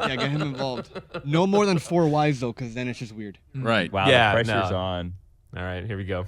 Yeah, get him involved. No more than 4 Ys though, because then it's just weird. Right. Wow, Yeah, the pressure's no. on. All right, here we go.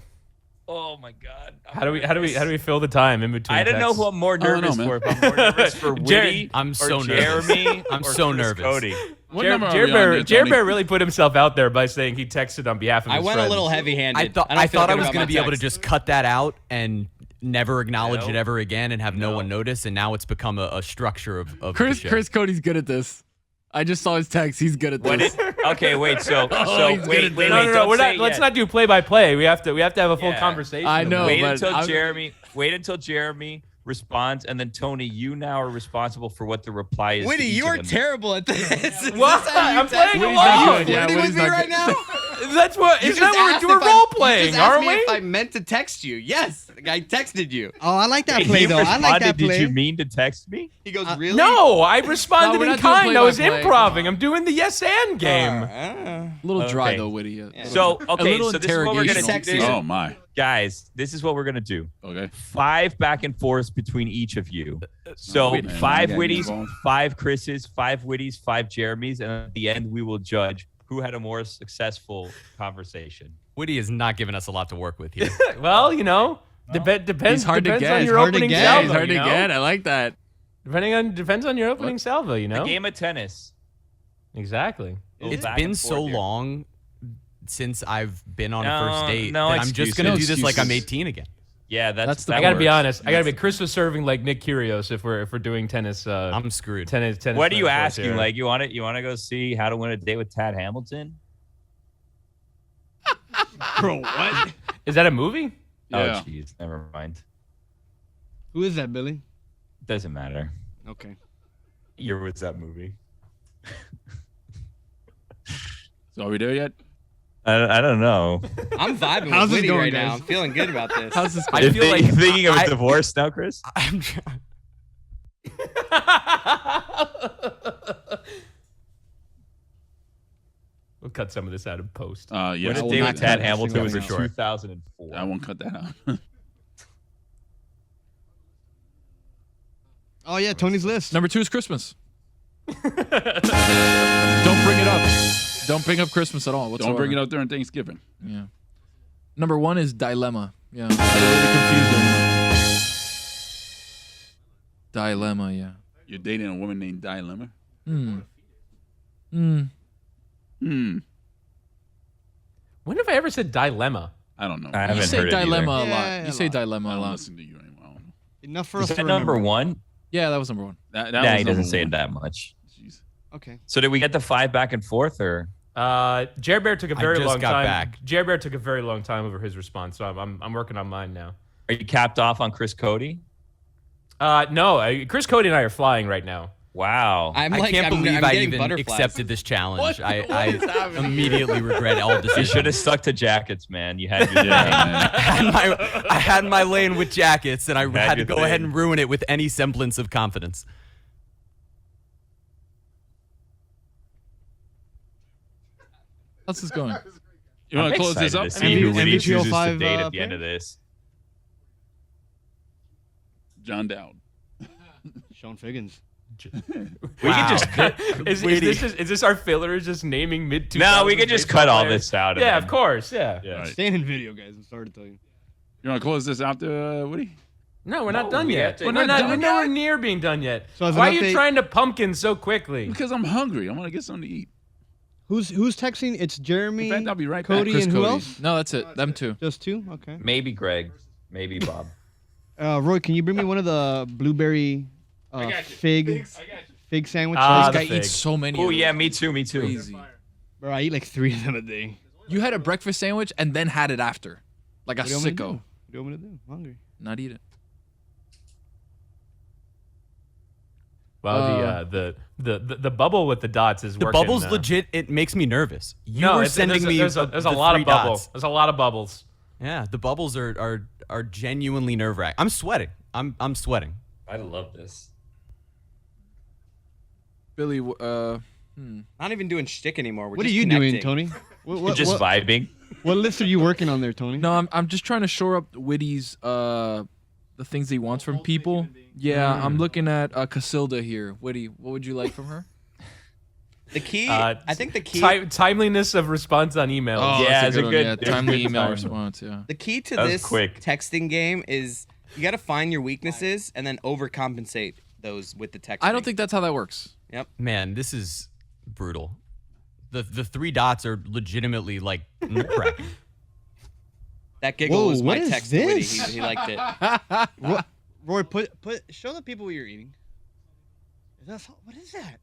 Oh my God. How do we fill the time in between? I don't know texts? who I'm more I don't know, nervous man. for. If I'm more nervous for Jared- Witty I'm or so nervous. Jeremy. I'm or so Chris nervous. Cody. What Jared, number are Jared we on Bear, there, Jared Tony? Bear really put himself out there by saying he texted on behalf of I his went friends. a little heavy-handed. I thought don't I feel thought I good was about going my to be able to text. just cut that out and never acknowledge No. it ever again and have no No. one notice, and now it's become a structure of the Chris show. Cody's good at this. I just saw his text. He's good at What this. is? Okay, wait. So he's good wait. at Wait. No, Don't we're say not. Let's yet. not do play by play. We have to have a full Yeah. conversation. I know. Wait but until I'm- Jeremy. Wait until Jeremy responds, and then Tony, you now are responsible for what the reply is. to Witty, each you of are them. terrible at this. Is What? this how you I'm text? playing Witty's along. not good. Yeah, Witty Witty's with me not right good. now? That's what. You Isn't just that asked what we're if I- role you playing, just asked aren't me we? if I meant to text you. Yes, I texted you. Oh, I like that Hey, play he though. I like that responded, play. Did you mean to text me? He goes, really? No, I responded No, we're in not doing kind. I was play-by-play. improving. I'm doing the yes and game. A little dry Okay. though, Witty. So okay, little so this is what we're gonna interrogation. do, Oh my. guys. This is what we're gonna do. Okay. 5 back and forths between each of you. So Oh, man, 5 I gotta get Witties, involved. 5 Chris's, 5 Witties, 5 Jeremys, and at the end we will judge who had a more successful conversation. Woody is not giving us a lot to work with here. Well, depends. He's hard to depends get. on He's your hard to opening get. salvo. He's hard to you know? get. I like that. Depends on your opening salvo. You know. A game of tennis. Exactly. Little It's back been and so forth here. long since I've been on a No, first date no that I'm just going to excuses. do this like I'm Excuses. 18 again. Yeah, That's the- I that gotta be works. honest. I gotta be. Chris was serving like Nick Kyrgios if we're doing tennis. I'm screwed. Tennis. What are you metaphors asking? here. Like you want to go see How to Win a Date with Tad Hamilton? Bro, what? Is that a movie? Yeah. Oh jeez, never mind. Who is that, Billy? Doesn't matter. Okay. Year was that movie? So are we there yet? I don't know. I'm vibing How's with this Witty going, right guys? now. I'm feeling good about this. How's this I going? feel like You're thinking of I- a divorce now, Chris? I'm tr- We'll cut some of this out of post. Yeah. Win I a will Date not with cut Tad a Hamilton single was in thing out. 2004. I won't cut that out. Oh yeah, Tony's list. Number 2 is Christmas. Don't bring it up. Don't bring up Christmas at all. Don't bring it up during Thanksgiving. Yeah. Number 1 is dilemma. Yeah. I really confused her. Dilemma. Yeah. You're dating a woman named Dilemma. Hmm. When have I ever said dilemma? I don't know. I You haven't say heard it dilemma either. a lot. Yeah, You a say lot. dilemma I a don't lot. listen to you anymore. I don't know. Enough for Is us that to number remember. 1? Yeah, that was number 1. That Nah, was he number doesn't say one. it that much. Jeez. Okay. So did we get the 5 back and forth or? Jared Bear took a very just long got time. back. Jared Bear took a very long time over his response, so I'm working on mine now. Are you capped off on Chris Cody? No, Chris Cody and I are flying right now. Wow. I'm I like, can't I'm, believe I'm I getting even butterflies. accepted this challenge. I immediately regret all You decisions. should have stuck to jackets, man. You had your Yeah, man. I had my lane with jackets, and I had had to your go ahead thing. and ruin it with any semblance of confidence. How's this going? You want I'm to close this excited up? to see who Witty MVP chooses to 05, date at the end player? of this. John Dowd. Sean Figgins. We can just is this our filler? Is just naming mid 2000s? no, we can just cut all this out. Yeah, and of course. Yeah. Yeah. Staying in video, guys. I'm sorry to tell you. You want to close this out, Woody? No, we're not done we yet. have to- We're We're not. not We're done nowhere yet? near being done yet. So as an Why are you update- trying to pumpkin so quickly? Because I'm hungry. I want to get something to eat. Who's texting? It's Jeremy, In fact, I'll be right back. Cody, Chris and who Cody. else? No, that's it. Them two. Just two? Okay. Maybe Greg, maybe Bob. Roy, can you bring me one of the blueberry fig sandwiches? Ah, This the guy eats fig. so many. Oh of yeah, them. me too. Crazy. Bro, I eat like 3 of them a day. You had a breakfast sandwich and then had it after, like a What do you want me to do? sicko. What do you want me to do? I'm hungry. Not eat it. Well, the bubble with the dots is The working. bubble's legit. It makes me nervous. You No, were it's- sending me. There's a the lot three of bubble. dots. There's a lot of bubbles. Yeah, the bubbles are genuinely nerve wracking. I'm sweating. I'm sweating. I love this. Billy, Not even doing shtick anymore. We're What are just you doing, connecting. Tony? What, Just vibing. what list are you working on there, Tony? no, I'm just trying to shore up Witty's the things he wants from people. Yeah, I'm looking at Casilda here. Witty, what would you like from her? The key. Uh, I think the key. Timeliness of response on email. Oh, Yeah, that's it's a one. good- Yeah, it's a timely good email time. response. Yeah. The key to That was this quick. texting game is you got to find your weaknesses and then overcompensate those with the texting. I don't think that's how that works. Man, this is brutal. The 3 dots are legitimately like nerve wracking. that giggle Whoa, was my what is text to Witty. this? He liked it. Roy, show the people what you're eating. What is that?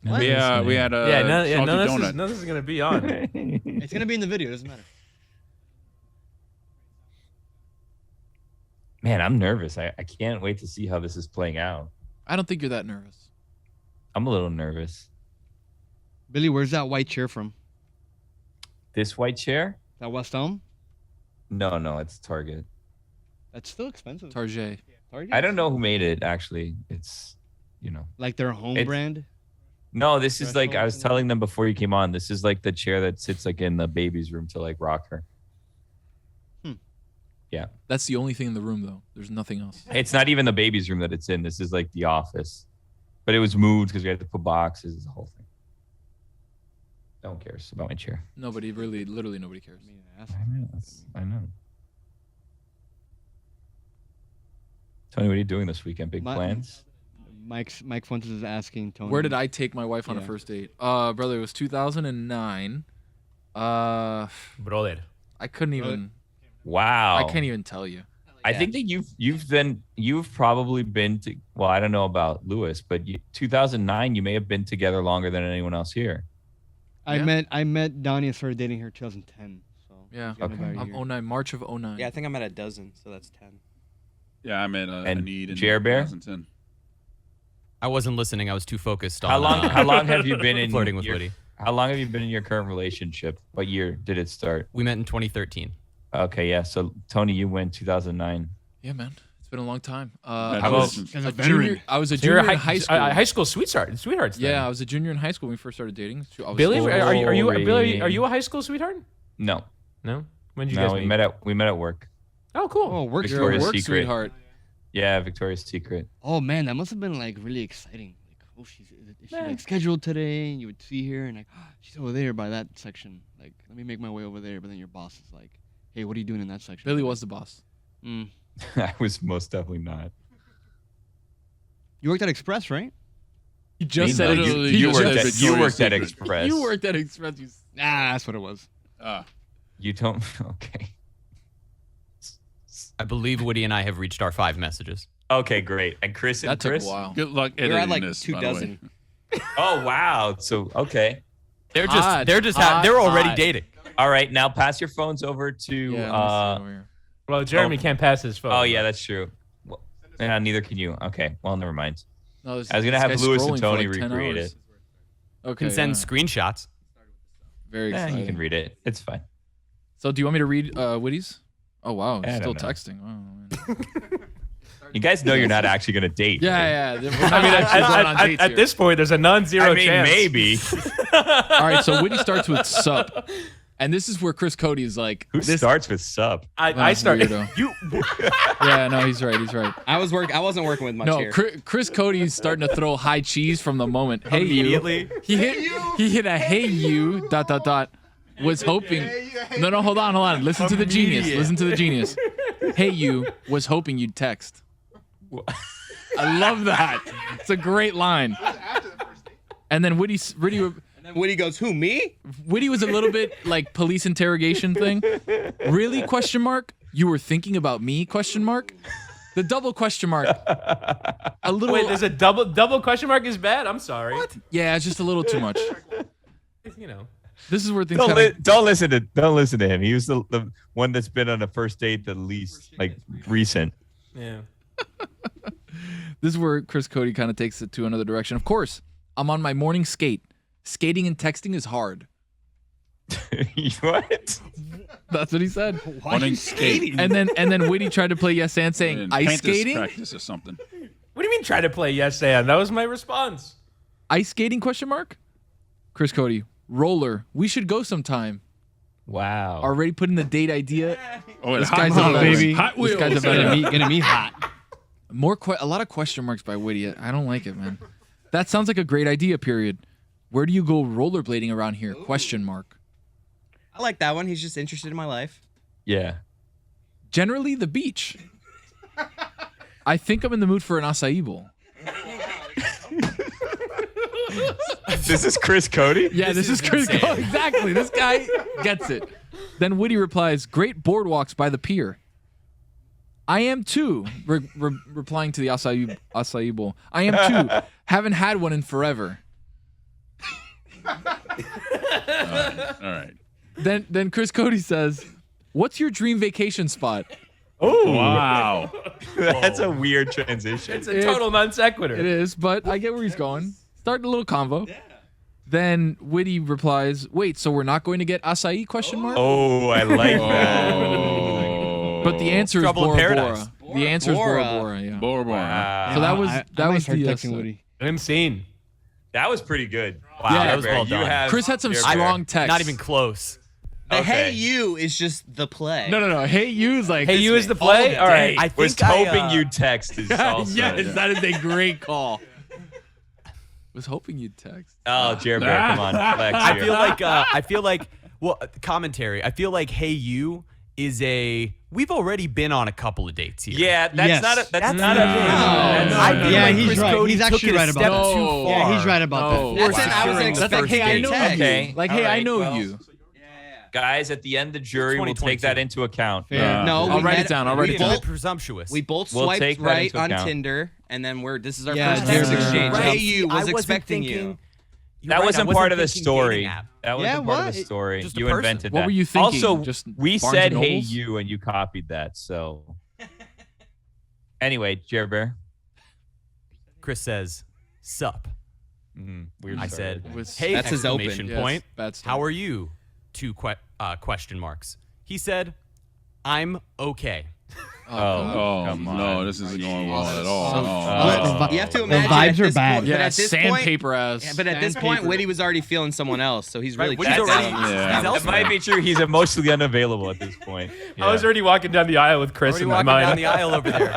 We had a None of salty donut. this is gonna be on. It's gonna be in the video. Doesn't matter. Man, I'm nervous. I can't wait to see how this is playing out. I don't think you're that nervous. I'm a little nervous. Billy, where's that white chair from? This white chair? Is that West Elm? No, it's Target. That's still expensive. Tarjay. Target? I don't know who made it actually. It's, Like their home It's- brand. No, this is like I was Threshold? telling them before you came on. This is like the chair that sits like in the baby's room to like rock her. That's the only thing in the room, though. There's nothing else. It's not even the baby's room that it's in. This is like the office, but it was moved because we had to put boxes. The whole thing. No one cares about my chair. Nobody really, literally nobody cares. I know. Tony, what are you doing this weekend? Big My- plans? Mike Fuentes is asking Tony. Where did I take my wife on a Yeah. first date? Brother, it was 2009. Brother. I couldn't even. Wow. I can't even tell you. I think that you've probably been to. Well, I don't know about Lewis, but 2009, you may have been together longer than anyone else here. I Yeah. met Donnie and started dating her 2010. So Yeah. it's been about a I'm year. 09, March of 09. Yeah, I think I'm at a dozen, so that's 10. Yeah, I met And Anid in Jer Bear? 2010. I wasn't listening. I was too focused on. How long have you been in flirting with your, Witty? How long have you been in your current relationship? What year did it start? We met in 2013. Okay, yeah. So Tony, you went 2009. Yeah, man. It's been a long time. Yeah, I was Congratulations. As a a veteran. junior. I was a So you're junior in high school. High school sweethearts. Then. Yeah, I was a junior in high school when we first started dating. I was Billy, four- are you Sorry. Billy? Are you a high school sweetheart? No, No. When did you no, guys we meet? met at work. Oh, cool. Oh, work. You're a Victoria's work Secret. sweetheart. Yeah, Victoria's Secret. Oh man, that must have been like really exciting. Like, oh, is she like scheduled today? And you would see her and like, she's over there by that section. Like, let me make my way over there. But then your boss is like, hey, what are you doing in that section? Billy was the boss. Mm. I was most definitely not. You worked at Express, right? You just Me? said No, it. you just worked said at it. you worked at Secret. Express. You worked at Express. Ah, that's what it was. You don't. Okay. I believe Witty and I have reached our 5 messages. Okay, great. And Chris and That took Chris. a while. Good luck We're editing at like this, 2 by the way. dozen. Oh wow. So okay. They're Hot, they're already hot. dating. All right. Now pass your phones over to. Yeah, let me see over here. Well, Jeremy can't pass his phone. Oh yeah, that's true. Well, neither can you. Okay. Well, never mind. No, this- I was gonna this have guy's Lewis and scrolling for Tony like 10 recreate hours. it. Okay. Can send yeah. screenshots. Very Yeah, exciting. you can read it. It's fine. So, do you want me to read Witty's? Oh wow, I still don't know. texting. Wow, man. You guys know you're not actually gonna date. Yeah. We're not I mean, actually going on dates at here. this point, there's a non-zero I mean, chance. maybe. All right, so Witty starts with sup, And this is where Chris Cody is like, Who this starts with sub? I started. weirdo. You. Yeah, no, he's right. He's right. I wasn't working with much No, here. Chris Cody's starting to throw high cheese from the moment. Hey, Immediately. you. He hit a hey you ... Was hoping. No, hold on. Listen to the genius. Listen to the genius. Hey, you was hoping you'd text. I love that. It's a great line. And then Witty Woody goes, who, me? Witty was a little bit like police interrogation thing. Really? Question mark. You were thinking about me? Question mark. The double question mark. A little. Wait, there's a double question mark is bad. I'm sorry. What? Yeah, it's just a little too much. You know. This is where things. Don't listen to him. He was the one that's been on a first date the least like recent. Yeah. This is where Chris Cody kind of takes it to another direction. Of course, I'm on my morning skate. Skating and texting is hard. What? That's what he said. Why are you skating? And then Witty tried to play yes and saying ice Practice skating. practice or something. What do you mean try to play yes and? That was my response. Ice skating question mark? Chris Cody, roller. We should go sometime. Wow. Already putting the date idea. Oh, This hot guy's wheels. a veteran. baby. Hot This wheels. guy's a veteran. Gonna be hot. A lot of question marks by Witty. I don't like it, man. That sounds like a great idea, period. Where do you go rollerblading around here? Question mark. I like that one. He's just interested in my life. Yeah. Generally, the beach. I think I'm in the mood for an acai bowl. This is Chris Cody? Yeah, this is Chris. Exactly. This guy gets it. Then Witty replies, great boardwalks by the pier. I am too. Replying to the acai bowl. I am too. Haven't had one in forever. All right. Then Chris Cody says, what's your dream vacation spot? Oh, Wow. That's a weird transition. It's a total non sequitur. It is, but I get where he's going. Starting a little convo. Yeah. Then Witty replies, wait, so we're not going to get acai? Question mark. Oh, I like that. Oh. But the answer is Trouble in Bora Paradise. Bora. The answer is Bora Bora. Bora. Yeah. Bora Bora. Wow. So that was I that might was start the texting Woody. Insane. That was pretty good. Wow, Yeah, that was Bear, well you done. have Chris had some Bear strong text. Not even close. The Okay. hey you is just the play. No. Hey, you is like. Hey, you is the play? All right. I think was hoping you'd text. Is also, Yes, that is a great call. Was hoping you'd text. Oh, Jared Bear, come on. Flex I here. feel like commentary. I feel like Hey You is we've already been on a couple of dates here. Yeah, that's Yes. not a. That's That's not a. no. I feel Yeah, like he's Chris right. Cody He's took actually it a right about step that. too No. far. Yeah, he's right about No. that. That's it. I was Securing the expecting first hey, I date know text. Okay. you. Like, All hey, I right, know well, you. Guys, at the end, the jury will take 2022. that into account. Fair. No, I'll we write met- it down. I'll we write it We're down. both- presumptuous. We both We'll swiped take that right into on account. Tinder, and then this is our Yeah, first text dear. exchange. Right. Hey, you I was wasn't expecting thinking- you. You're That right, I wasn't wasn't part of the thinking story. dating app. That wasn't Yeah, part of what? the story. Just a You person. invented What that. were you thinking? Also, Just we Barnes said and "Hey Nobles? you" and you copied that. So, anyway, Jared Bear. Chris says, "Sup." Weird I start. said, Was- "Hey!" That's his open. exclamation Yes, point. bad start. How are you? Two question marks. He said, "I'm okay." Oh, come on. No, this isn't going well at all. So- Oh. You have to The imagine vibes at are this bad. point- Yeah, but at this sandpaper ass. point, but at this point, Sandpaper. Witty was already feeling someone else, so he's really. Witty's checked already- out. Yeah. he's That elsewhere. might be true. He's emotionally unavailable at this point. I was already walking down the aisle with Chris Already in my walking mind. down the aisle over there.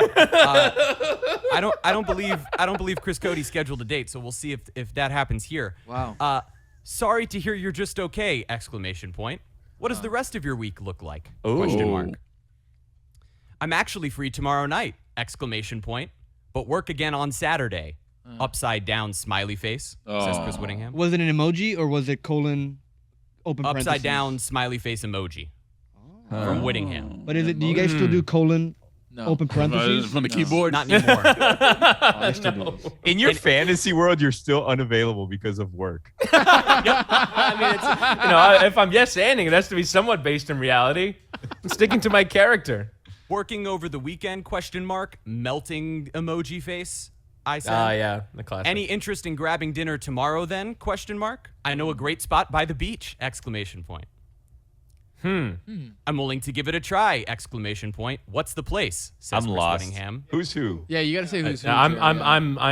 I don't believe Chris Cody scheduled a date, so we'll see if that happens here. Wow. Sorry to hear you're just okay! Exclamation point. What does the rest of your week look like? Ooh. Question mark. I'm actually free tomorrow night! Exclamation point. But work again on Saturday. Upside down smiley face, says Chris Wittyngham. Was it an emoji or was it colon open Upside parentheses? down smiley face emoji from Whittingham. But is it? Do you guys still do colon No. open parentheses? From the keyboard. Not anymore. I still do this. In your fantasy world, you're still unavailable because of work. I mean, it's, if I'm yes anding, it has to be somewhat based in reality. I'm sticking to my character. Working over the weekend? Question mark. Melting emoji face. I said. Yeah, the classic. Any interest in grabbing dinner tomorrow then? Question mark. I know a great spot by the beach! Exclamation point. I'm willing to give it a try! ! What's the place? Says I'm Chris lost. Whittingham. Who's who? Yeah, you gotta say who's who. I'm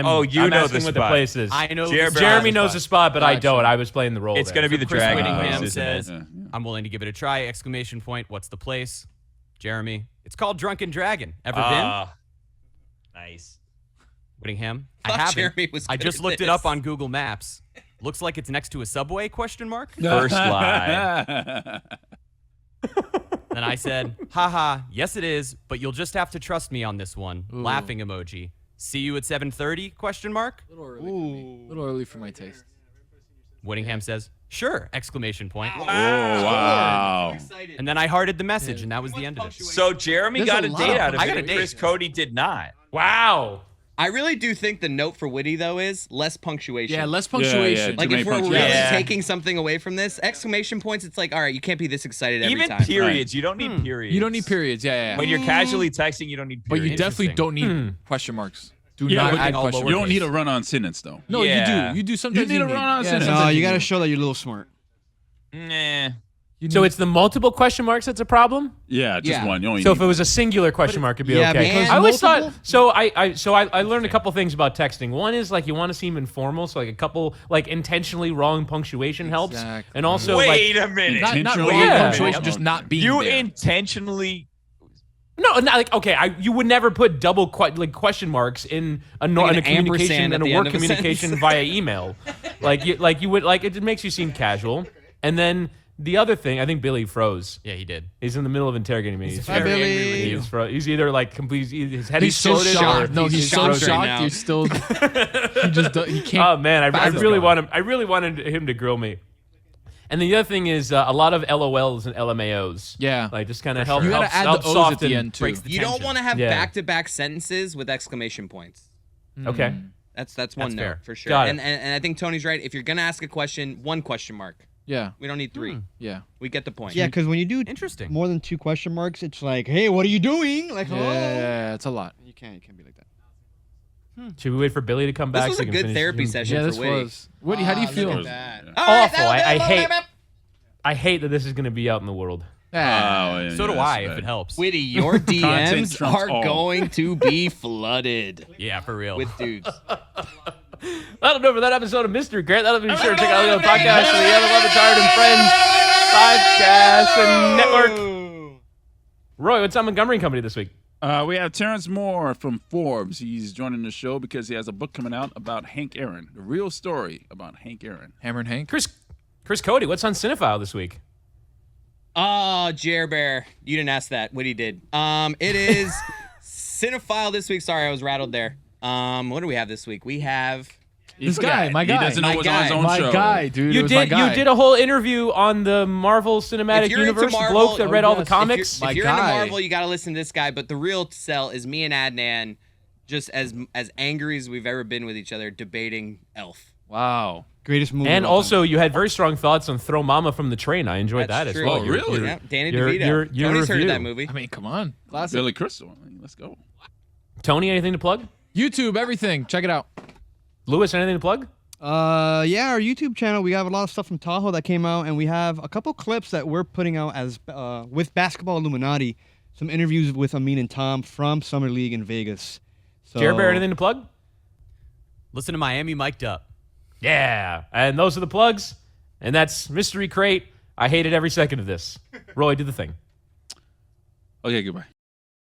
Oh, you I'm know asking the what the spot. place is. I know Jeremy knows the spot, but I Gotcha. don't. I was playing the role. It's there. gonna be the Chris dragon Wittyngham place, isn't it? says, I'm willing to give it a try! ! What's the place? Jeremy, it's called Drunken Dragon. Ever been? Nice. Whittingham, I Thought haven't. Jeremy was I good just at looked it this. up on Google Maps. Looks like it's next to a subway? ? First lie. Then I said, haha, yes it is, but you'll just have to trust me on this one. Ooh. Laughing emoji. See you at 7:30? ? A little early for me. A little early for my taste. Whittingham says, sure! ! Oh, wow. And then I hearted the message, and that was the end of it. So Jeremy There's got a a lot date of out of I it, got a and date. Chris Cody did not. Wow. I really do think the note for Witty though is less punctuation. Yeah, less punctuation. Like Too if many we're really punctuations. Yeah. taking something away from this, ! It's like, all right, you can't be this excited every Even time. periods. You don't need periods. You don't need periods. Yeah. When you're casually texting, you don't need But periods. you definitely Interesting. don't need question marks. Do Yeah, not but add all question lowercase. You marks. don't need a run-on sentence, though. No, Yeah. you do. You do sometimes. need a run-on sentence. No, sometimes you gotta do. show that you're a little smart. Nah. So it's the multiple question marks that's a problem. Yeah, just Yeah. one. You only So need if it was a singular question mark, it'd be Yeah, okay. because I always multiple- thought so. I learned a couple things about texting. One is like you want to seem informal, so like a couple like intentionally wrong punctuation helps, Exactly. and also Wait like a minute. not intentionally- wrong Yeah. punctuation, just not being You there. intentionally. no, not like okay. You would never put double question marks in a Like in an a communication ampersand at and a the work end of a communication sentence. via email. like you would like it just makes you seem casual. And then the other thing, I think Billy froze. Yeah, he did. He's in the middle of interrogating me. He's Hi, Very angry with Billy. you. He's either like complete. His head He's so exploded shocked. or No, he's so shocked right shocked. now. You're still. He just. He can't. Oh man, I Fast really going. want him. I really wanted him to grill me. And the other thing is a lot of LOLs and LMAOs. Yeah. like just kind of help. You gotta helps- add the helps O's at soften- the end too. breaks the You don't tension. want to have Yeah. back-to-back sentences with exclamation points. Okay. That's one That's note fair. for sure. Got it. And I think Tony's right. If you're gonna ask a question, one question mark. Yeah. We don't need three. Yeah. We get the point. Yeah, because when you do Interesting. more than 2 question marks, it's like, hey, what are you doing? Like, hello. Yeah. It's a lot. You can't be like that. Should we wait for Billy to come This back? was so a we can good finish therapy him? session Yeah. for This Witty. was. Woody, how do you feel? Look at that. Awful. I hate that this is going to be out in the world. Ah. Oh, yeah, So do yeah, I, that's if it bad. helps. Witty, your DMs trumps are all. going to be flooded Yeah, for real. with dudes. That'll do it for that episode of Mystery Crate. That'll be sure to check out the other podcast for the other LeBatard and Friends podcast and network. Roy, what's on Montgomery and Company this week? We have Terrence Moore from Forbes. He's joining the show because he has a book coming out about Hank Aaron, the real story about Hank Aaron. Hammer and Hank. Chris Cody, what's on Cinephile this week? Oh, Jer Bear. You didn't ask that. Witty did. It is Cinephile this week. Sorry, I was rattled there. What do we have this week? We have This guy, my guy. He doesn't know My what's on his guy. own My show. guy, dude. It You was my did guy. you did a whole interview on the Marvel Cinematic If you're into Universe, the Marvel- bloke that read all the yes. comics. If you're My into guy. Marvel, you got to listen to this guy. But the real sell is me and Adnan, just as angry as we've ever been with each other, debating Elf. Wow. Greatest movie. And of all also, you had very strong thoughts on Throw Mama from the Train. I enjoyed That's that as true. well. Oh, really? Yeah, Danny your- DeVito. your Tony's heard review. of that movie. I mean, come on. Classic. Billy Crystal. I mean, let's go. Tony, anything to plug? YouTube, everything. Check it out. Lewis, anything to plug? Yeah, our YouTube channel. We have a lot of stuff from Tahoe that came out, and we have a couple clips that we're putting out as with Basketball Illuminati. Some interviews with Amin and Tom from Summer League in Vegas. So, Jared Bear, anything to plug? Listen to Miami Mic'd Up. Yeah, and those are the plugs, and that's Mystery Crate. I hated every second of this. Roy, do the thing. Okay, goodbye.